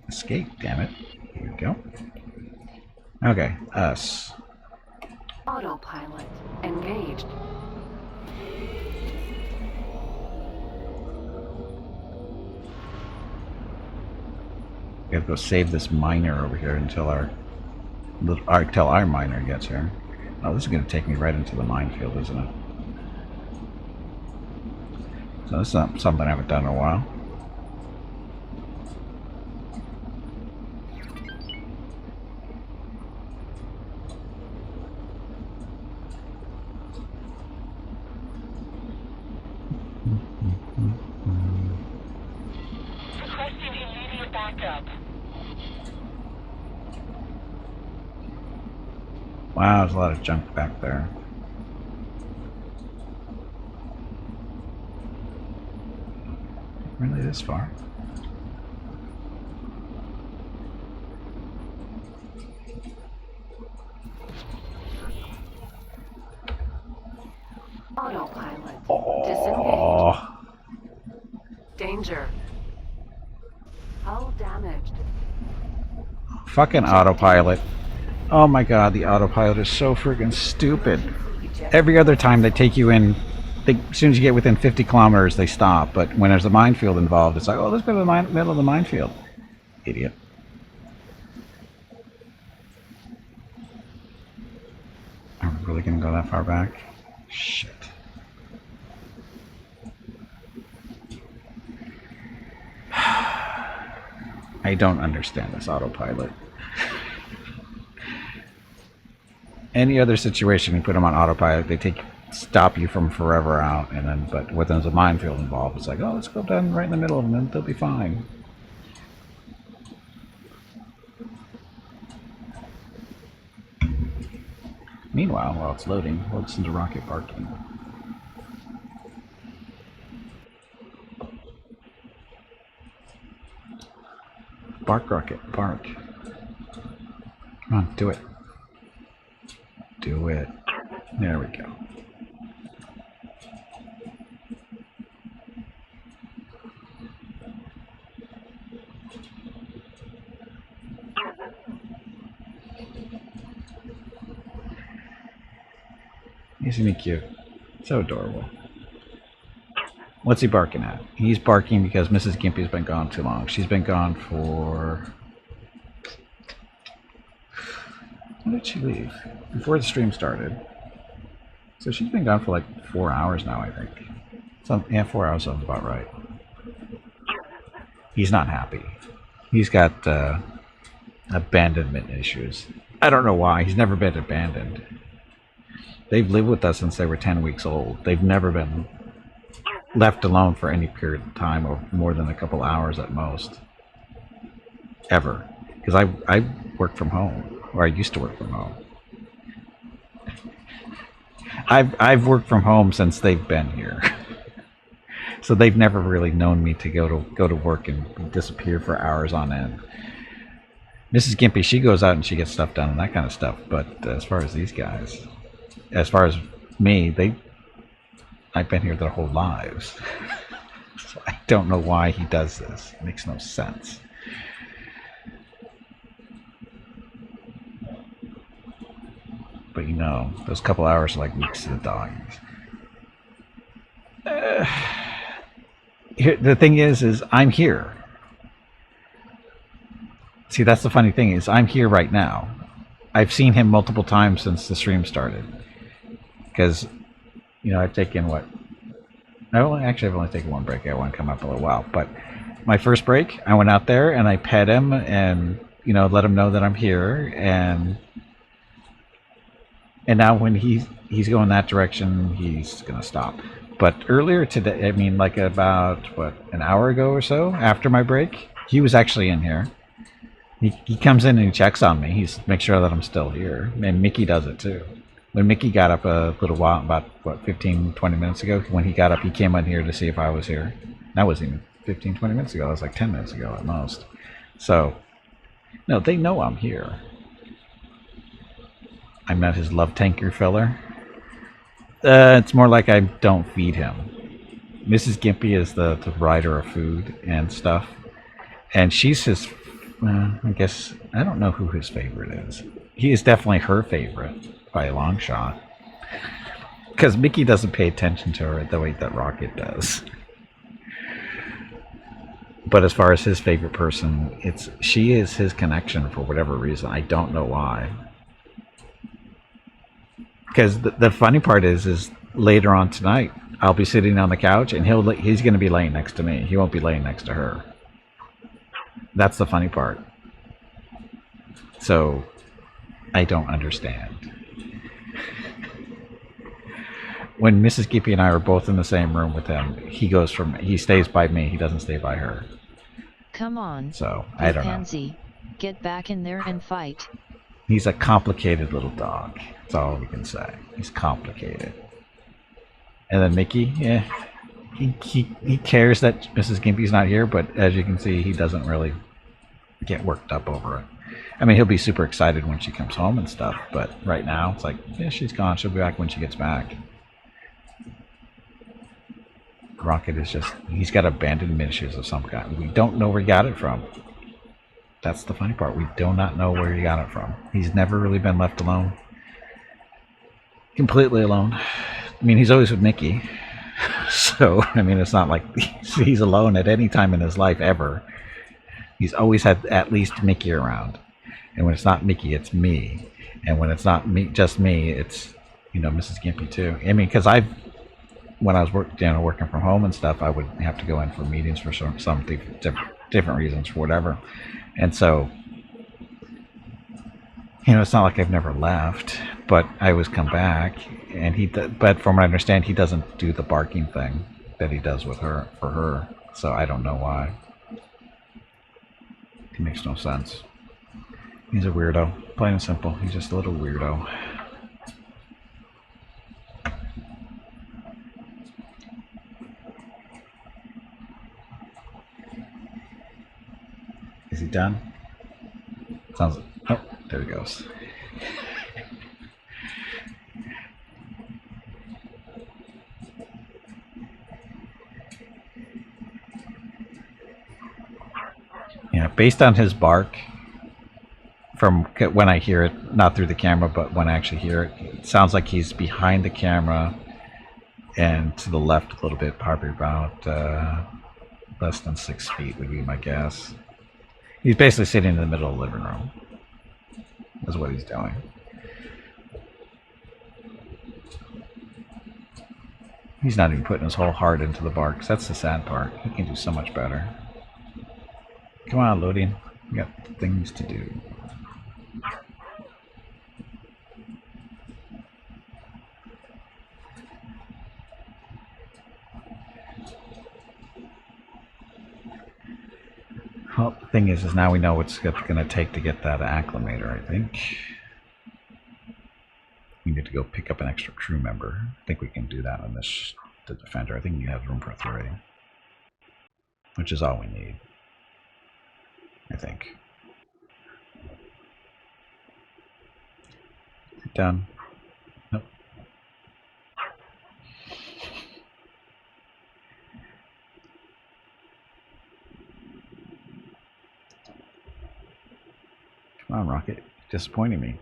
Escape, damn it. Here we go. Okay, us. Autopilot engaged. We have to go save this miner over here until our miner gets here. Oh, this is going to take me right into the minefield, isn't it? So this is something I haven't done in a while. Requesting immediate backup. Wow, there's a lot of junk back there. Really this far? Autopilot Oh, disengaged. Danger. Hull damaged. fucking autopilot. Oh my god, the autopilot is so friggin' stupid. Every other time they take you in, as soon as you get within 50 kilometers, they stop. But when there's a minefield involved, it's like, oh, let's go to the middle of the minefield. Idiot. Are we really going to go that far back? Shit. I don't understand this autopilot. Any other situation, you put them on autopilot, they stop you from forever out, and then, but when there's a minefield involved, it's like, oh, let's go down right in the middle of them, and they'll be fine. Meanwhile, while it's loading, we'll listen to rocket barking. Bark, rocket, bark. Come on, do it. Do it. There we go. Isn't he cute? So adorable. What's he barking at? He's barking because Mrs. Gimpy's been gone too long. She's been gone for... When did she leave? Before the stream started. So she's been gone for like 4 hours now, I think. So, yeah, 4 hours sounds about right. He's not happy. He's got abandonment issues. I don't know why. He's never been abandoned. They've lived with us since they were 10 weeks old. They've never been left alone for any period of time or more than a couple hours at most. Ever. Because I work from home. Or I used to work from home. I've worked from home since they've been here. So they've never really known me to go to work and disappear for hours on end. Mrs. Gimpy, she goes out and she gets stuff done and that kind of stuff. But as far as these guys, as far as me, I've been here their whole lives. So I don't know why he does this. It makes no sense. but you know, those couple hours are like weeks to the dog. The thing is I'm here. See, that's the funny thing is I'm here right now. I've seen him multiple times since the stream started. Because, you know, I've taken what? I've only taken one break. I want to come up a little while. But my first break, I went out there and I pet him and, you know, let him know that I'm here. And now when he's going that direction, he's going to stop. But earlier today, I mean, like about, what, an hour ago or so, after my break, he was actually in here. He comes in and he checks on me. He's make sure that I'm still here. And Mickey does it too. When Mickey got up a little while, about, what, 15, 20 minutes ago, when he got up, he came in here to see if I was here. That wasn't even 15, 20 minutes ago. That was like 10 minutes ago at most. So, no, they know I'm here. I'm not his love tanker filler. It's more like I don't feed him. Mrs. Gimpy is the rider of food and stuff. And she's his, I guess, I don't know who his favorite is. He is definitely her favorite by a long shot. Because Mickey doesn't pay attention to her the way that Rocket does. But as far as his favorite person, she is his connection for whatever reason. I don't know why. Because the funny part is later on tonight, I'll be sitting on the couch and he's going to be laying next to me. He won't be laying next to her. That's the funny part. So, I don't understand. When Mrs. Gippy and I are both in the same room with him, he stays by me. He doesn't stay by her. Come on. So, I don't know. Pansy, get back in there and fight. He's a complicated little dog. That's all we can say. He's complicated. And then Mickey, yeah, he cares that Mrs. Gimpy's not here, but as you can see, he doesn't really get worked up over it. I mean, he'll be super excited when she comes home and stuff, but right now, it's like, yeah, she's gone. She'll be back when she gets back. Rocket is just, he's got abandoned miniatures of some kind. We don't know where he got it from. That's the funny part. We do not know where he got it from. He's never really been left alone. Completely alone. I mean, he's always with Mickey. So, I mean, it's not like he's alone at any time in his life ever. He's always had at least Mickey around. And when it's not Mickey, it's me. And when it's not me, just me, it's, you know, Mrs. Gimpy too. I mean, because when I was working from home and stuff, I would have to go in for meetings for some different reasons, for whatever. And so, you know, it's not like I've never left, but I always come back. And but from what I understand, he doesn't do the barking thing that he does with her, for her. So I don't know why. It makes no sense. He's a weirdo, plain and simple. He's just a little weirdo. Is he done? Sounds. Oh, there he goes. Yeah, based on his bark, from when I hear it, not through the camera, but when I actually hear it, it sounds like he's behind the camera and to the left a little bit, probably about less than 6 feet would be my guess. He's basically sitting in the middle of the living room. That's what he's doing. He's not even putting his whole heart into the barks. That's the sad part. He can do so much better. Come on, loading. We got things to do. Well, the thing is now we know what's going to take to get that acclimator, I think. We need to go pick up an extra crew member. I think we can do that on this, the Defender. I think you have room for 3. Which is all we need. I think. Done. Nope. Come on, Rocket. Disappointing me.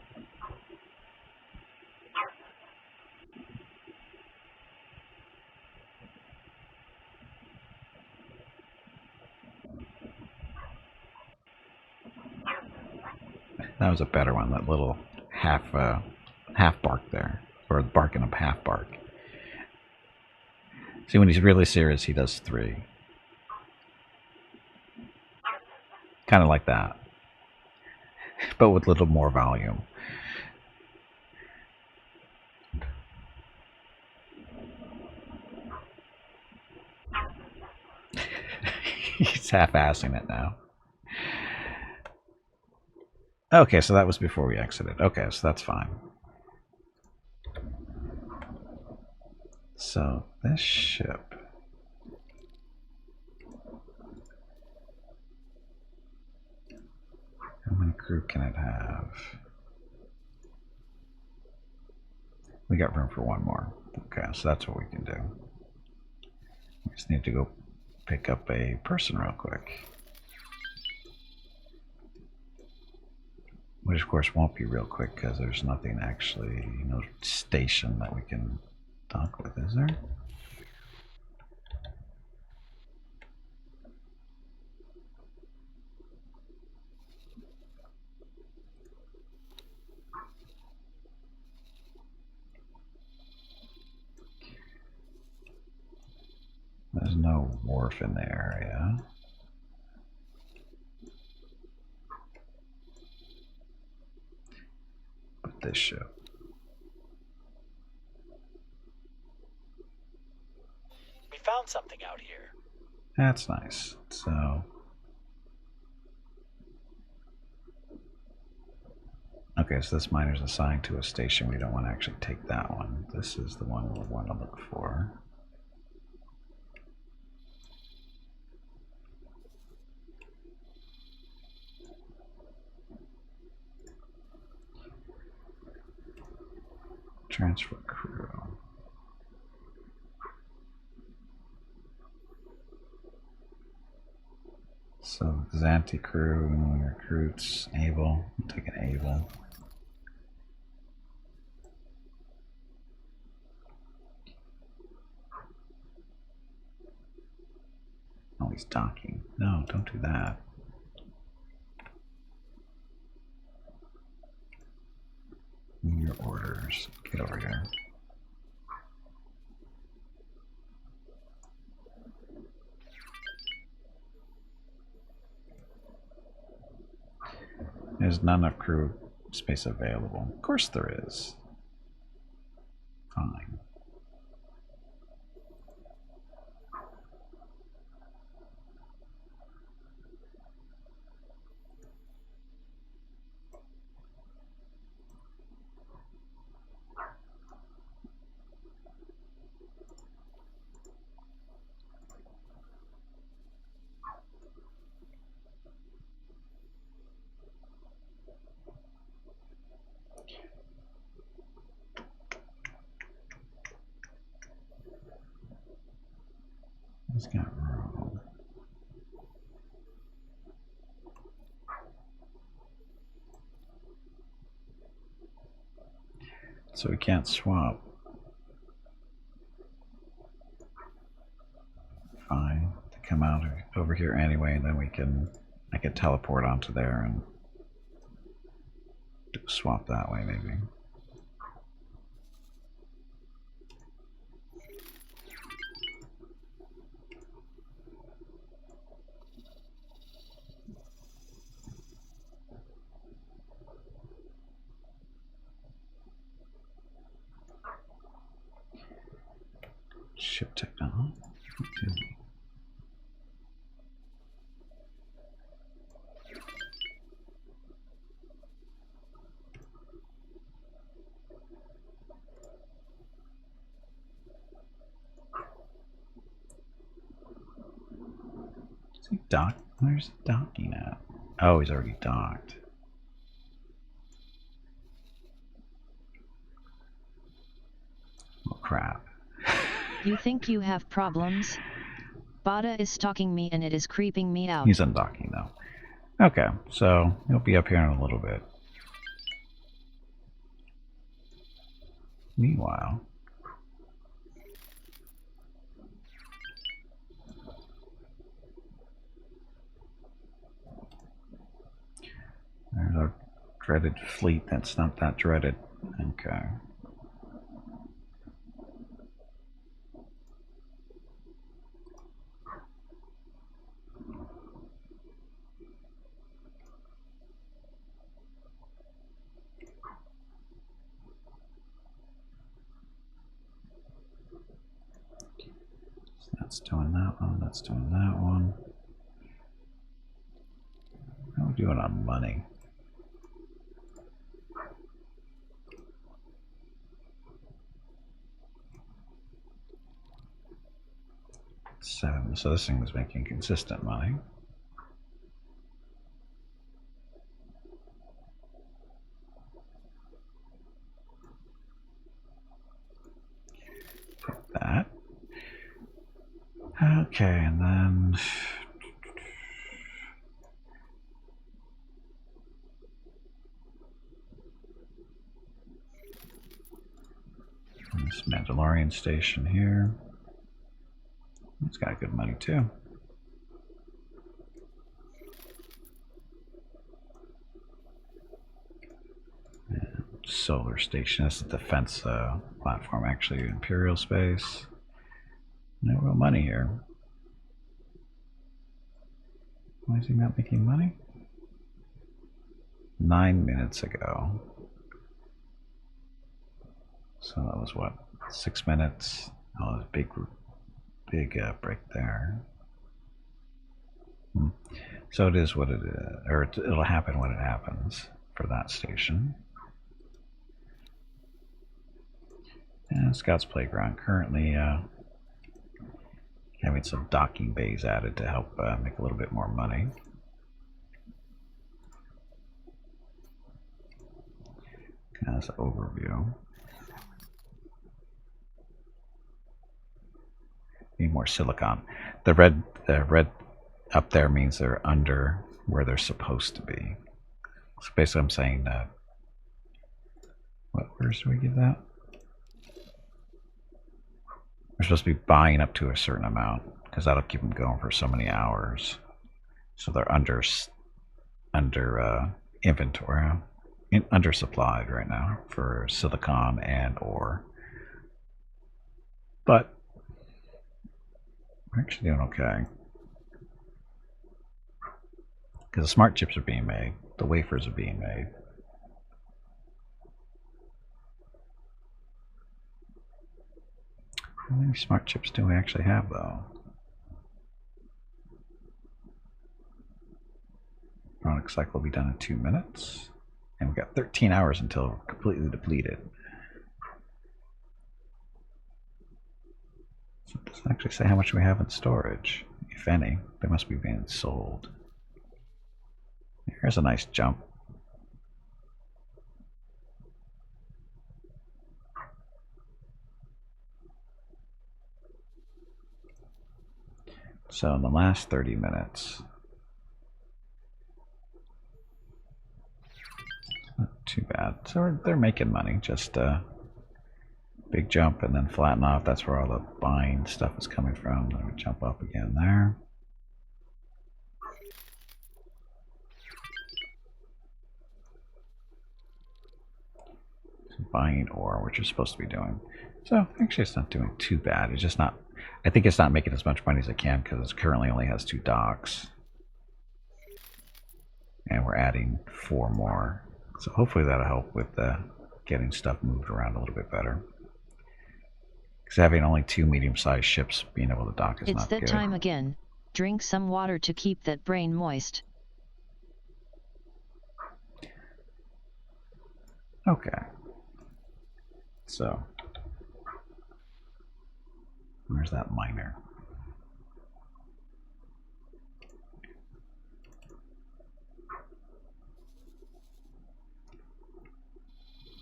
That was a better one. That little half bark there, or bark and a half bark. See, when he's really serious, he does 3. Kind of like that, but with a little more volume. He's half-assing it now. Okay, so that was before we exited. Okay, so that's fine. So this ship, how many crew can it have? We got room for one more. Okay, so that's what we can do. We just need to go pick up a person real quick. Which of course won't be real quick because there's nothing actually, no station that we can dock with, is there? There's no wharf in the area. But this ship. We found something out here. That's nice. So okay, so this miner's assigned to a station. We don't want to actually take that one. This is the one we want to look for. Transfer crew. So Xanti crew recruits Able. We'll take an Able. Oh, he's docking. No, don't do that. Your orders. Get over here. There's not enough crew space available. Of course there is. Fine. He's got room. So we can't swap. Fine. To come out over here anyway, and then I can teleport onto there and swap that way maybe. Ship technology. Is he docked? Where's he docking at? Oh, he's already docked. Oh crap. You think you have problems? Bada is stalking me and it is creeping me out. He's undocking though. Okay, so he'll be up here in a little bit. Meanwhile, there's our Dreaded fleet, that's not that dreaded. Okay. So that's doing that one, that's doing that one. How are we doing on money? So this thing was making consistent money. Take that. Okay, and then this Mandalorian station here. It's got good money too. And solar station. That's the defense platform, actually. Imperial space. No real money here. Why is he not making money? 9 minutes ago. So that was what? 6 minutes. Oh, a big break there. So it is what it is, or it'll happen when it happens for that station. And Scout's Playground currently having some docking bays added to help make a little bit more money. That's an overview. Need more silicon. The red up there means they're under where they're supposed to be. So basically I'm saying that, where should we get that? We're supposed to be buying up to a certain amount because that'll keep them going for so many hours. So they're under inventory, undersupplied right now for silicon and ore. But we're actually doing okay. Because the smart chips are being made, the wafers are being made. How many smart chips do we actually have, though? Product cycle will be done in 2 minutes. And we've got 13 hours until we're completely depleted. So it doesn't actually say how much we have in storage, if any. They must be being sold. Here's a nice jump. So in the last 30 minutes, not too bad. So they're making money, just a big jump and then flatten off. That's where all the buying stuff is coming from. Then we jump up again there. Buying ore, which you're supposed to be doing. So actually it's not doing too bad. It's just not, I think it's not making as much money as it can because it currently only has 2 docks. And we're adding 4 more. So hopefully that'll help with getting stuff moved around a little bit better. Because having only 2 medium-sized ships being able to dock is not good. It's that time again. Drink some water to keep that brain moist. Okay. So, where's that miner?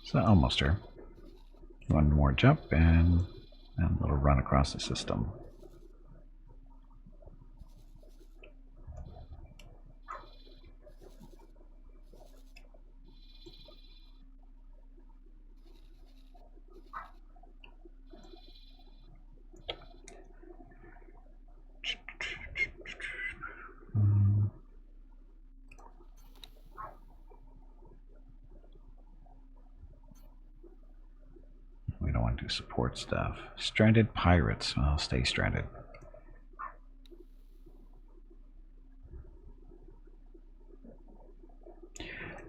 So almost here. One more jump and a little run across the system. want to do support stuff. Stranded pirates. Well, stay stranded.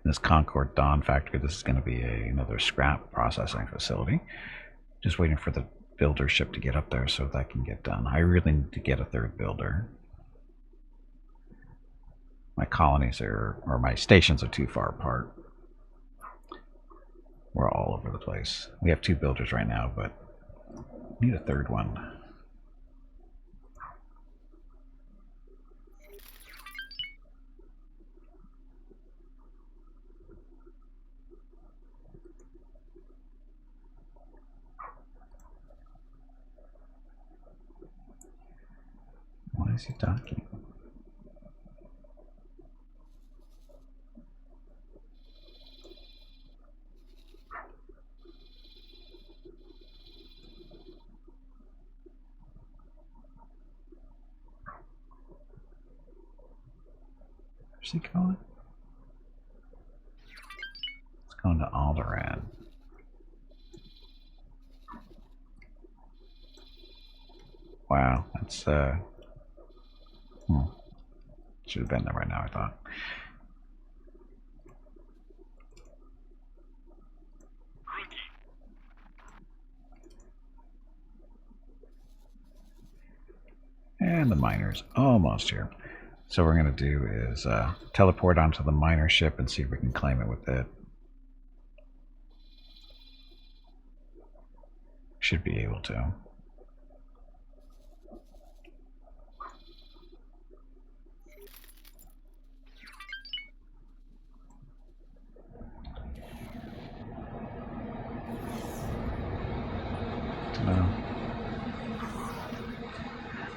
This Concord Dawn factory, this is going to be another scrap processing facility. Just waiting for the builder ship to get up there so that can get done. I really need to get a third builder. My colonies are, or my stations are too far apart. We're all over the place. We have 2 builders right now, but we need a third one. Why is he talking? Where's he going? It's going to Alderaan. Wow, that's should have been there right now, I thought. And the miner's almost here. So what we're going to do is teleport onto the miner ship and see if we can claim it with it. Should be able to.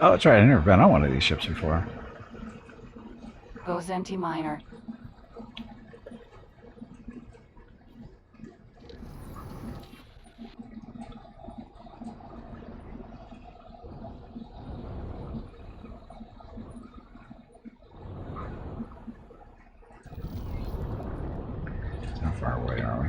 Oh, that's right. I've never been on one of these ships before. Goes empty miner. How far away are we?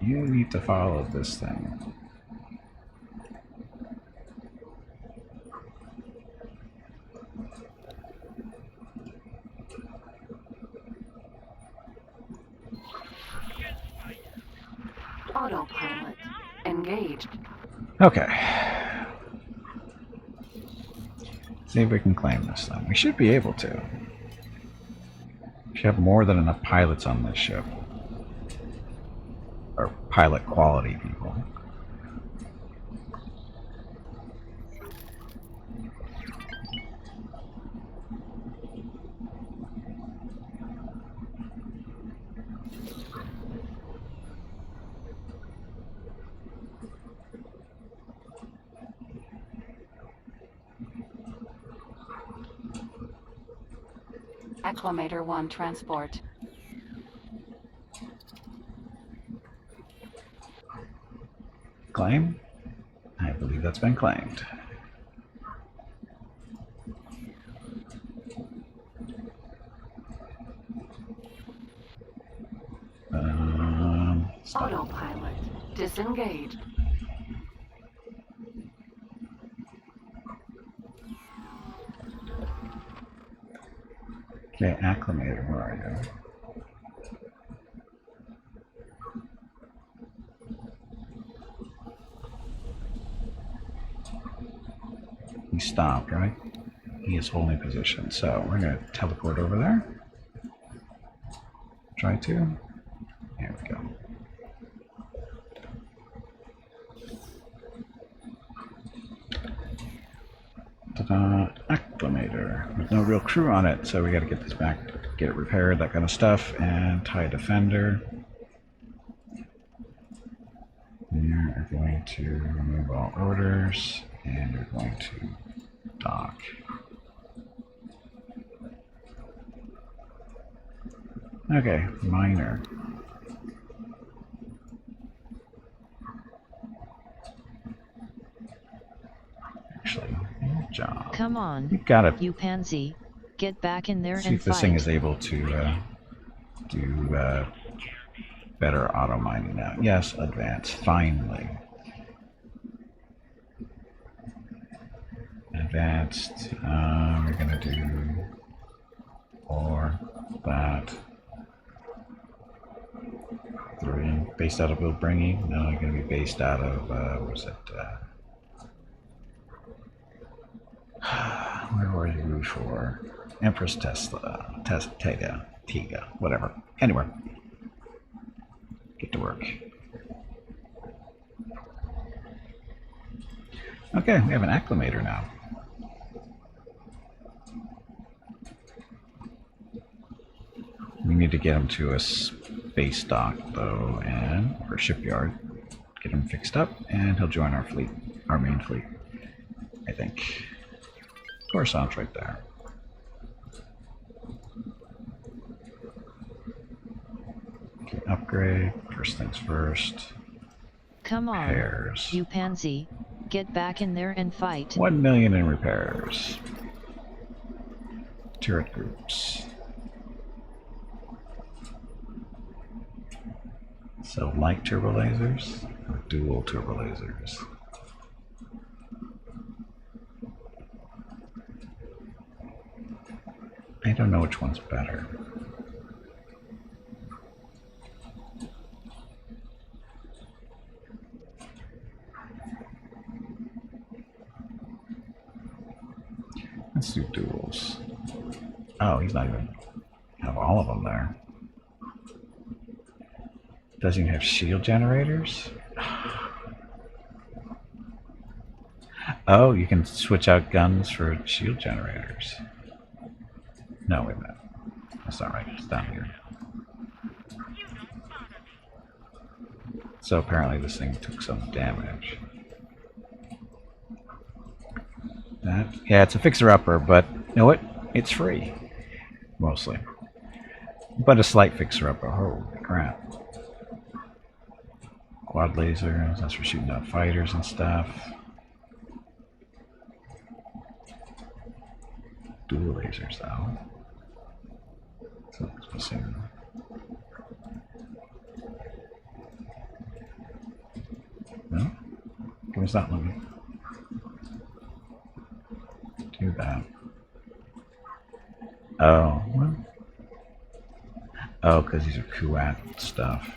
You need to follow this thing. Autopilot. Engaged. Okay. See if we can claim this thing. We should be able to. We should have more than enough pilots on this ship. Or pilot quality people. Acclimator 1 transport. Claim? I believe that's been claimed. Stop. Autopilot. Disengaged. Okay, Acclimator, where are you? He stopped, right? He is holding position, so we're going to teleport over there. Try to. There we go. Ta-da! Acclimator. There's no real crew on it, so we got to get this back, get it repaired, that kind of stuff, and tie defender. You're going to remove all orders, and you're going to dock. Okay, miner. Actually, good job. Come on, You got it. you pansy. Get back in there See and if this thing fight. is able to do better auto mining now. Yes, advance. Finally. Advanced. We're gonna do or that. 3. Based out of Wilbringy? No, I'm gonna be based out of what was it? Where were you before? Empress Tesla, Tiga, whatever. Anywhere. Get to work. Okay, we have an acclimator now. We need to get him to a space dock, though, and or shipyard. Get him fixed up, and he'll join our fleet, our main fleet. I think. Coruscant's right there. Okay, upgrade. First things first. Come on, Repairs. you pansy. Get back in there and fight. 1 million in repairs. Turret groups. So light turbo lasers or dual turbo lasers? I don't know which one's better. Let's do duals. Oh, he's not even have all of them there. Doesn't even have shield generators? Oh, you can switch out guns for shield generators. No, wait a minute. That's not right. It's down here. So apparently this thing took some damage. That, yeah, it's a fixer-upper, but you know what? It's free. Mostly. But a slight fixer-upper. Holy crap. Quad lasers, that's for shooting out fighters and stuff. Dual lasers, though. So it's missing. No? Can we stop looking? Do that. Oh, well. Oh, because these are Kuat stuff.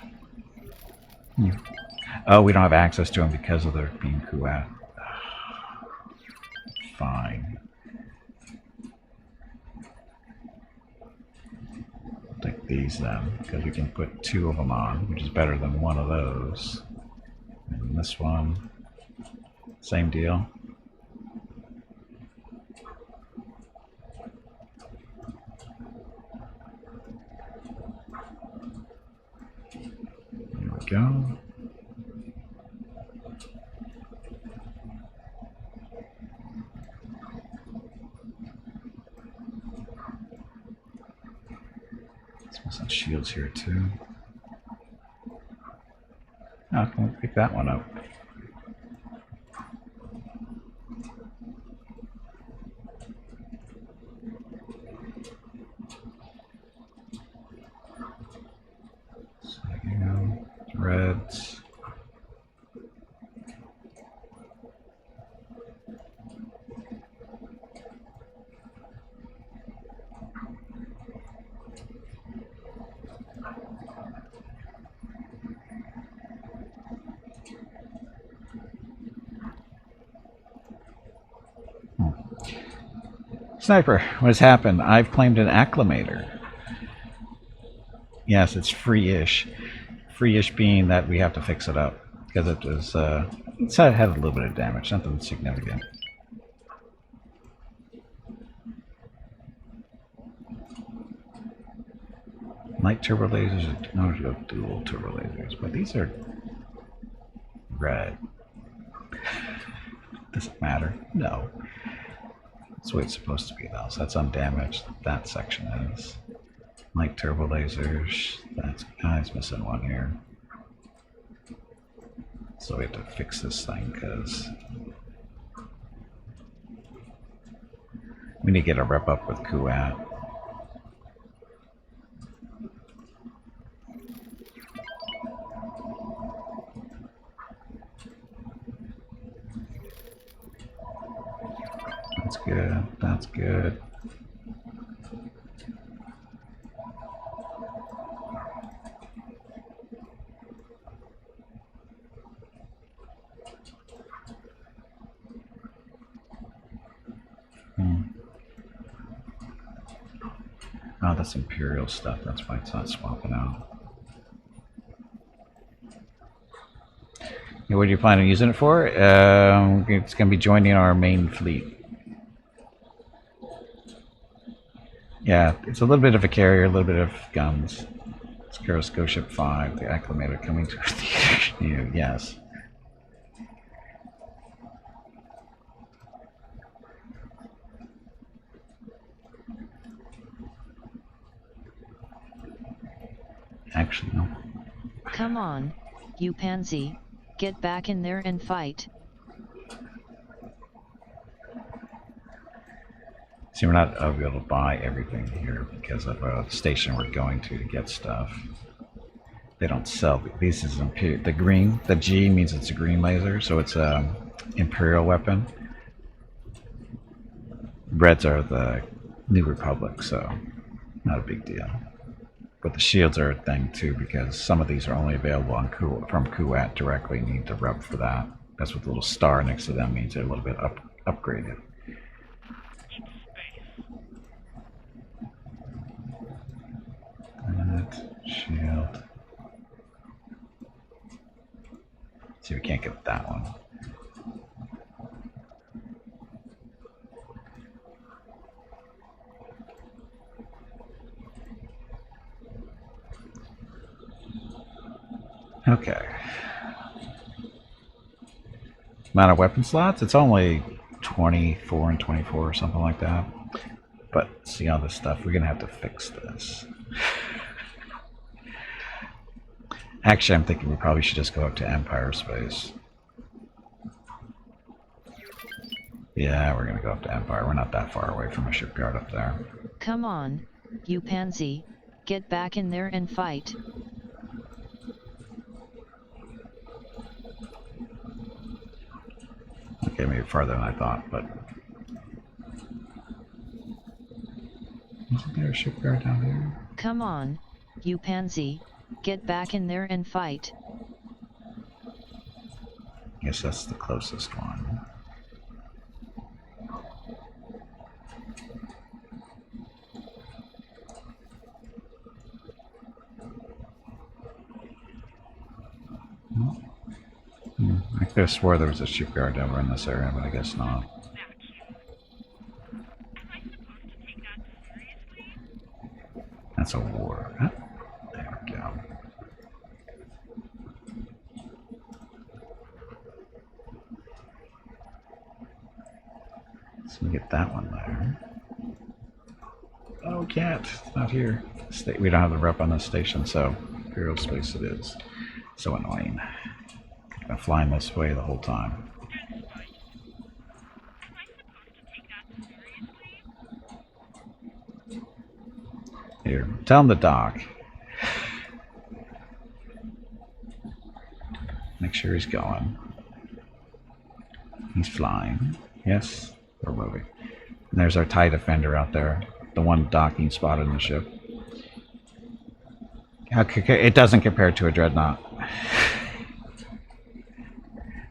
Oh, we don't have access to them because of their being Kuat. Fine. Take these then, because we can put 2 of them on, which is better than 1 of those. And this one, same deal. There we go. Let's some shields here too. Oh, can we pick that one up? So, you know, reds. Sniper, what has happened? I've claimed an acclimator. Yes, it's free-ish. Free-ish being that we have to fix it up. Because it was, it had a little bit of damage, nothing significant. Light turbo lasers, no, dual turbo lasers, but these are red. Does it matter? No. That's the way it's supposed to be though, so that's undamaged. That section is. Light turbo lasers, that's, it's missing one here. So we have to fix this thing because We need to get a rep up with Kuat. That's good. That's good. Oh, that's Imperial stuff. That's why it's not swapping out. What do you plan on using it for? It's going to be joining our main fleet. Yeah, it's a little bit of a carrier, a little bit of guns. It's Carrasco Ship 5, the Acclimator coming to you. Yes. Actually, no. Come on, you pansy, get back in there and fight. See, we're not able to buy everything here because of the station we're going to get stuff. They don't sell these. Is the green. The G means it's a green laser, so it's a Imperial weapon. Reds are the New Republic, so not a big deal. But the shields are a thing too, because some of these are only available on from Kuat directly. You need to rep for that. That's what the little star next to them means. They're a little bit upgraded. Shield. See, we can't get that one. Okay. Amount of weapon slots? It's only 24 and 24 or something like that. But see all this stuff, we're gonna have to fix this. Actually, I'm thinking we probably should just go up to Empire space. Yeah, we're gonna go up to Empire. We're not that far away from a shipyard up there. Come on, you pansy, get back in there and fight. Okay, maybe farther than I thought, but... Isn't there a shipyard down here? Come on, you pansy, get back in there and fight. Guess that's the closest one. I could have swore there was a shipyard over in this area, but I guess not. That's a war. Huh? There we go. So we get that one there. Oh, cat! It's not here. We don't have the rep on this station, so Imperial space it is. So annoying. I've been flying this way the whole time. Here, tell him to dock. Make sure he's going. He's flying. Yes, we're moving. And there's our TIE Defender out there. The one docking spot in the ship. It doesn't compare to a Dreadnought.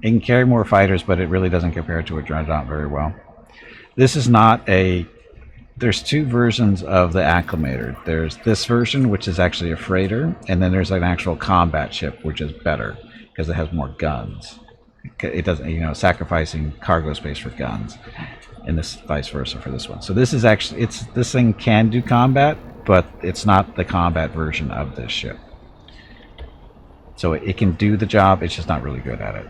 It can carry more fighters, but it really doesn't compare to a Dreadnought very well. This is not a... There's two versions of the Acclimator. There's this version, which is actually a freighter, and then there's an actual combat ship, which is better, because it has more guns. It doesn't, you know, sacrificing cargo space for guns, and this vice versa for this one. So this is actually, this thing can do combat, but it's not the combat version of this ship. So it can do the job, it's just not really good at it.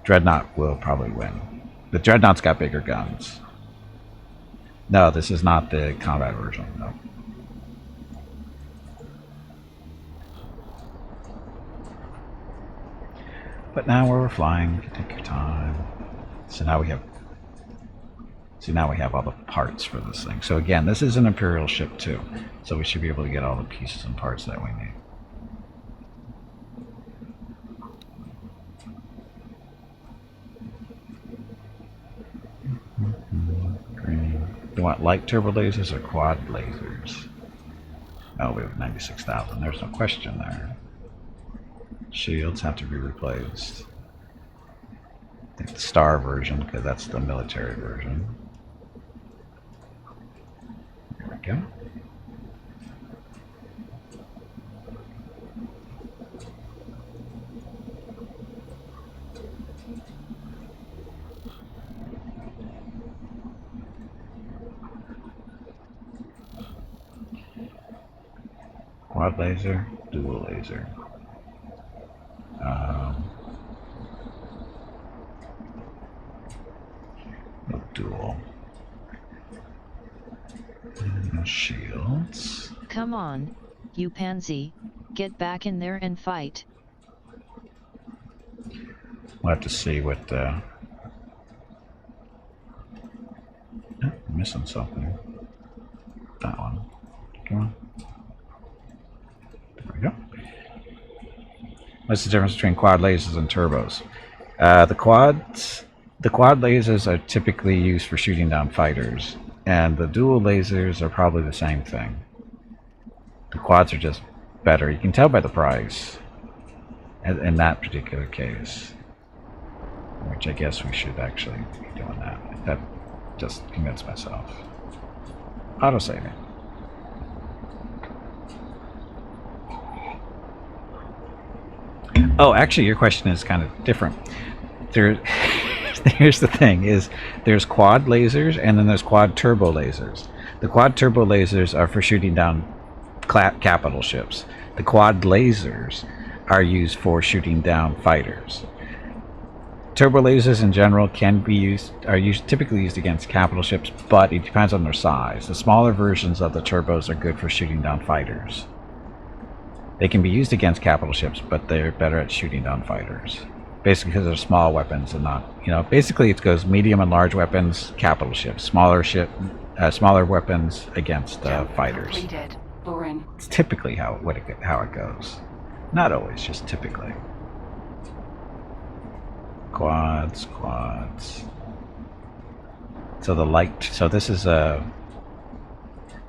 Dreadnought will probably win. The Dreadnought's got bigger guns. No, this is not the combat version, no. But now we're flying, you can take your time. So now we have See, now we have all the parts for this thing. So again, this is an Imperial ship too. So we should be able to get all the pieces and parts that we need. Green. You want light turbo lasers or quad lasers? Oh, we have 96,000. There's no question there. Shields have to be replaced. I think the star version, because that's the military version. There we go. Quad laser, dual laser. No dual. No shields. Come on, you pansy, get back in there and fight. We'll have to see what. Oh, I'm missing something. That one. Come on. There we go. What's the difference between quad lasers and turbos? The quad lasers are typically used for shooting down fighters, and the dual lasers are probably the same thing. The quads are just better. You can tell by the price in that particular case, which I guess we should actually be doing that. That just convinced myself. Auto saving. Oh, actually, your question is kind of different. Here's the thing: is there's quad lasers and then there's quad turbo lasers. The quad turbo lasers are for shooting down capital ships. The quad lasers are used for shooting down fighters. Turbo lasers in general are typically used against capital ships, but it depends on their size. The smaller versions of the turbos are good for shooting down fighters. They can be used against capital ships, but they're better at shooting down fighters. Basically because they're small weapons and not, basically it goes medium and large weapons, capital ships. Smaller weapons against fighters. Completed. Boring. It's typically how it goes. Not always, just typically. Quads.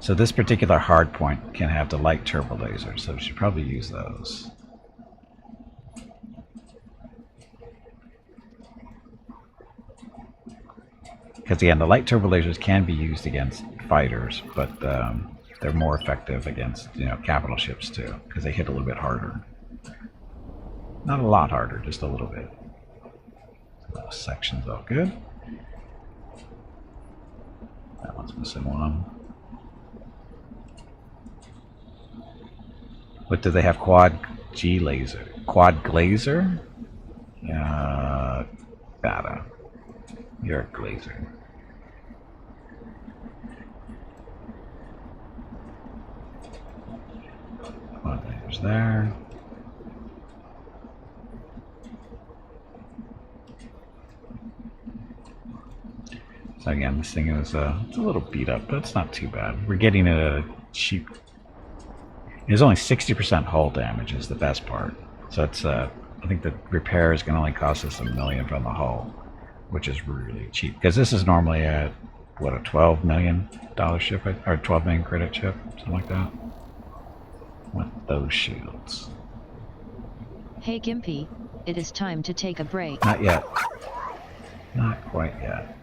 So this particular hard point can have the light turbo laser, so we should probably use those. Because again, the light turbo lasers can be used against fighters, but they're more effective against capital ships too, because they hit a little bit harder. Not a lot harder, just a little bit. Those sections all good. That one's missing one. What do they have? Quad glazer? Data. You're a glazer. Quad lasers there. So again, this thing is it's a little beat up, but it's not too bad. We're getting it at a cheap. There's only 60% hull damage is the best part. So it's I think the repair is going to only cost us $1 million from the hull, which is really cheap. Because this is normally a $12 million ship or 12 million credit ship, something like that. With those shields. Hey Gimpy, it is time to take a break. Not yet. Not quite yet.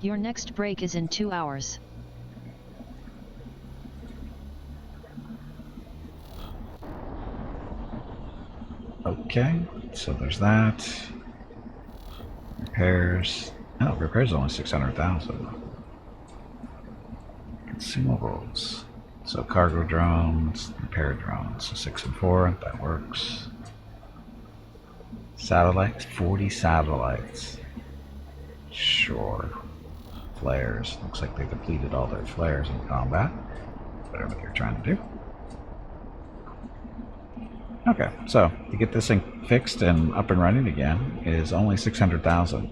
Your next break is in 2 hours. Okay, so there's that. Repairs. No, repairs only 600,000. Consumables. So cargo drones, repair drones. So 6 and 4, that works. Satellites, 40 satellites. Sure. Flares. Looks like they depleted all their flares in combat. Whatever they're trying to do. Okay, so to get this thing fixed and up and running again is only 600,000.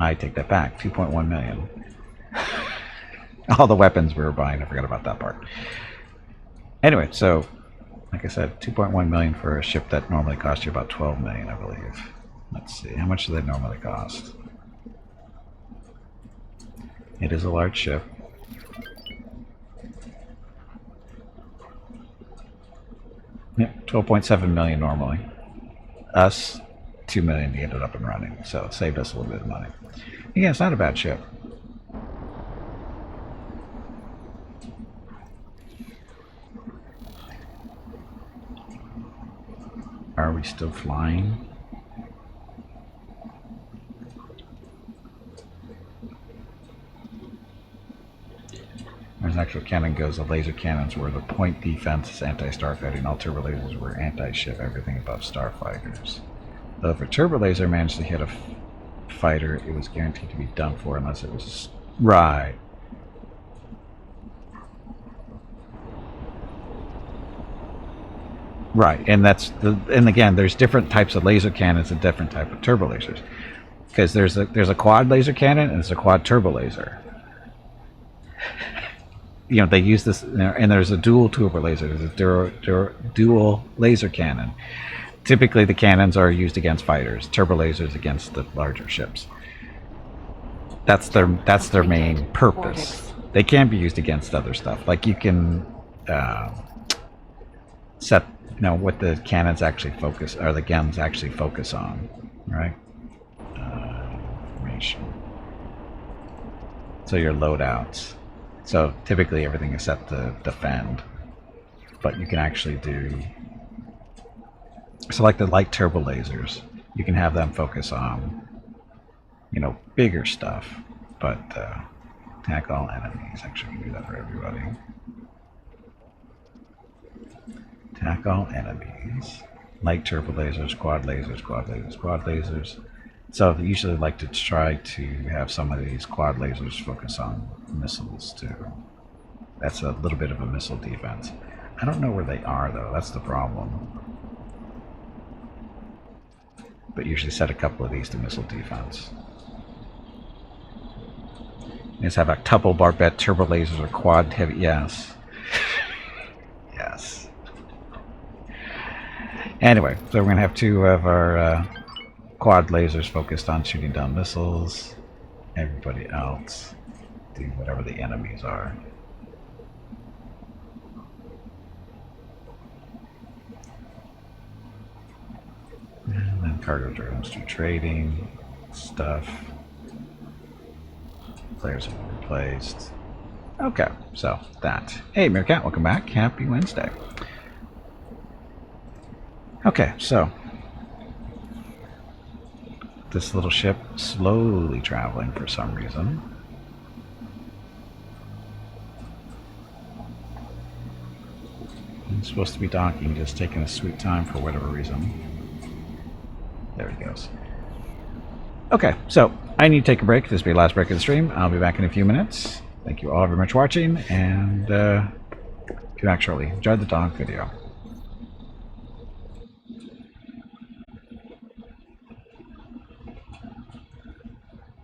I take that back. 2.1 million. All the weapons we were buying. I forgot about that part. Anyway, so like I said, 2.1 million for a ship that normally costs you about 12 million, I believe. Let's see, how much do they normally cost? It is a large ship. Yep, 12.7 million normally. Us, 2 million to get it up and running, so it saved us a little bit of money. Again, it's not a bad ship. Are we still flying? As actual cannon goes, the laser cannons were the point defense, anti-starfighting, all turbo lasers were anti-ship, everything above starfighters. Though if a turbo laser managed to hit a fighter, it was guaranteed to be done for unless it was... Right. Right, and and again, there's different types of laser cannons and different type of turbo lasers. Because there's a quad laser cannon and there's a quad turbo laser. You know, they use this, and there's a dual turbo laser. There's a dual laser cannon. Typically, the cannons are used against fighters. Turbo lasers against the larger ships. That's their main purpose. They can be used against other stuff. Like you can set, you know, what the cannons actually focus, or the guns actually focus on, right? Information. So your loadouts. So typically everything is set to defend, but you can actually do, so like the light turbo lasers, you can have them focus on, you know, bigger stuff, but attack all enemies. Actually, you can do that for everybody. Attack all enemies. Light turbo lasers, quad lasers, quad lasers, quad lasers. So they usually like to try to have some of these quad lasers focus on missiles too. That's a little bit of a missile defense. I don't know where they are though, that's the problem. But usually set a couple of these to missile defense. Just have a couple barbette turbo lasers or quad heavy, yes. Yes. Anyway, so we're gonna have two of our quad lasers focused on shooting down missiles. Everybody else do whatever the enemies are. And then cargo drones do trading stuff. Players have been replaced. Okay, so that. Hey, Meerkat, welcome back. Happy Wednesday. Okay, so this little ship slowly traveling for some reason. It's supposed to be docking, just taking a sweet time for whatever reason. There he goes. Okay, so I need to take a break. This will be the last break of the stream. I'll be back in a few minutes. Thank you all very much for watching, and be back shortly. Enjoy the dog video.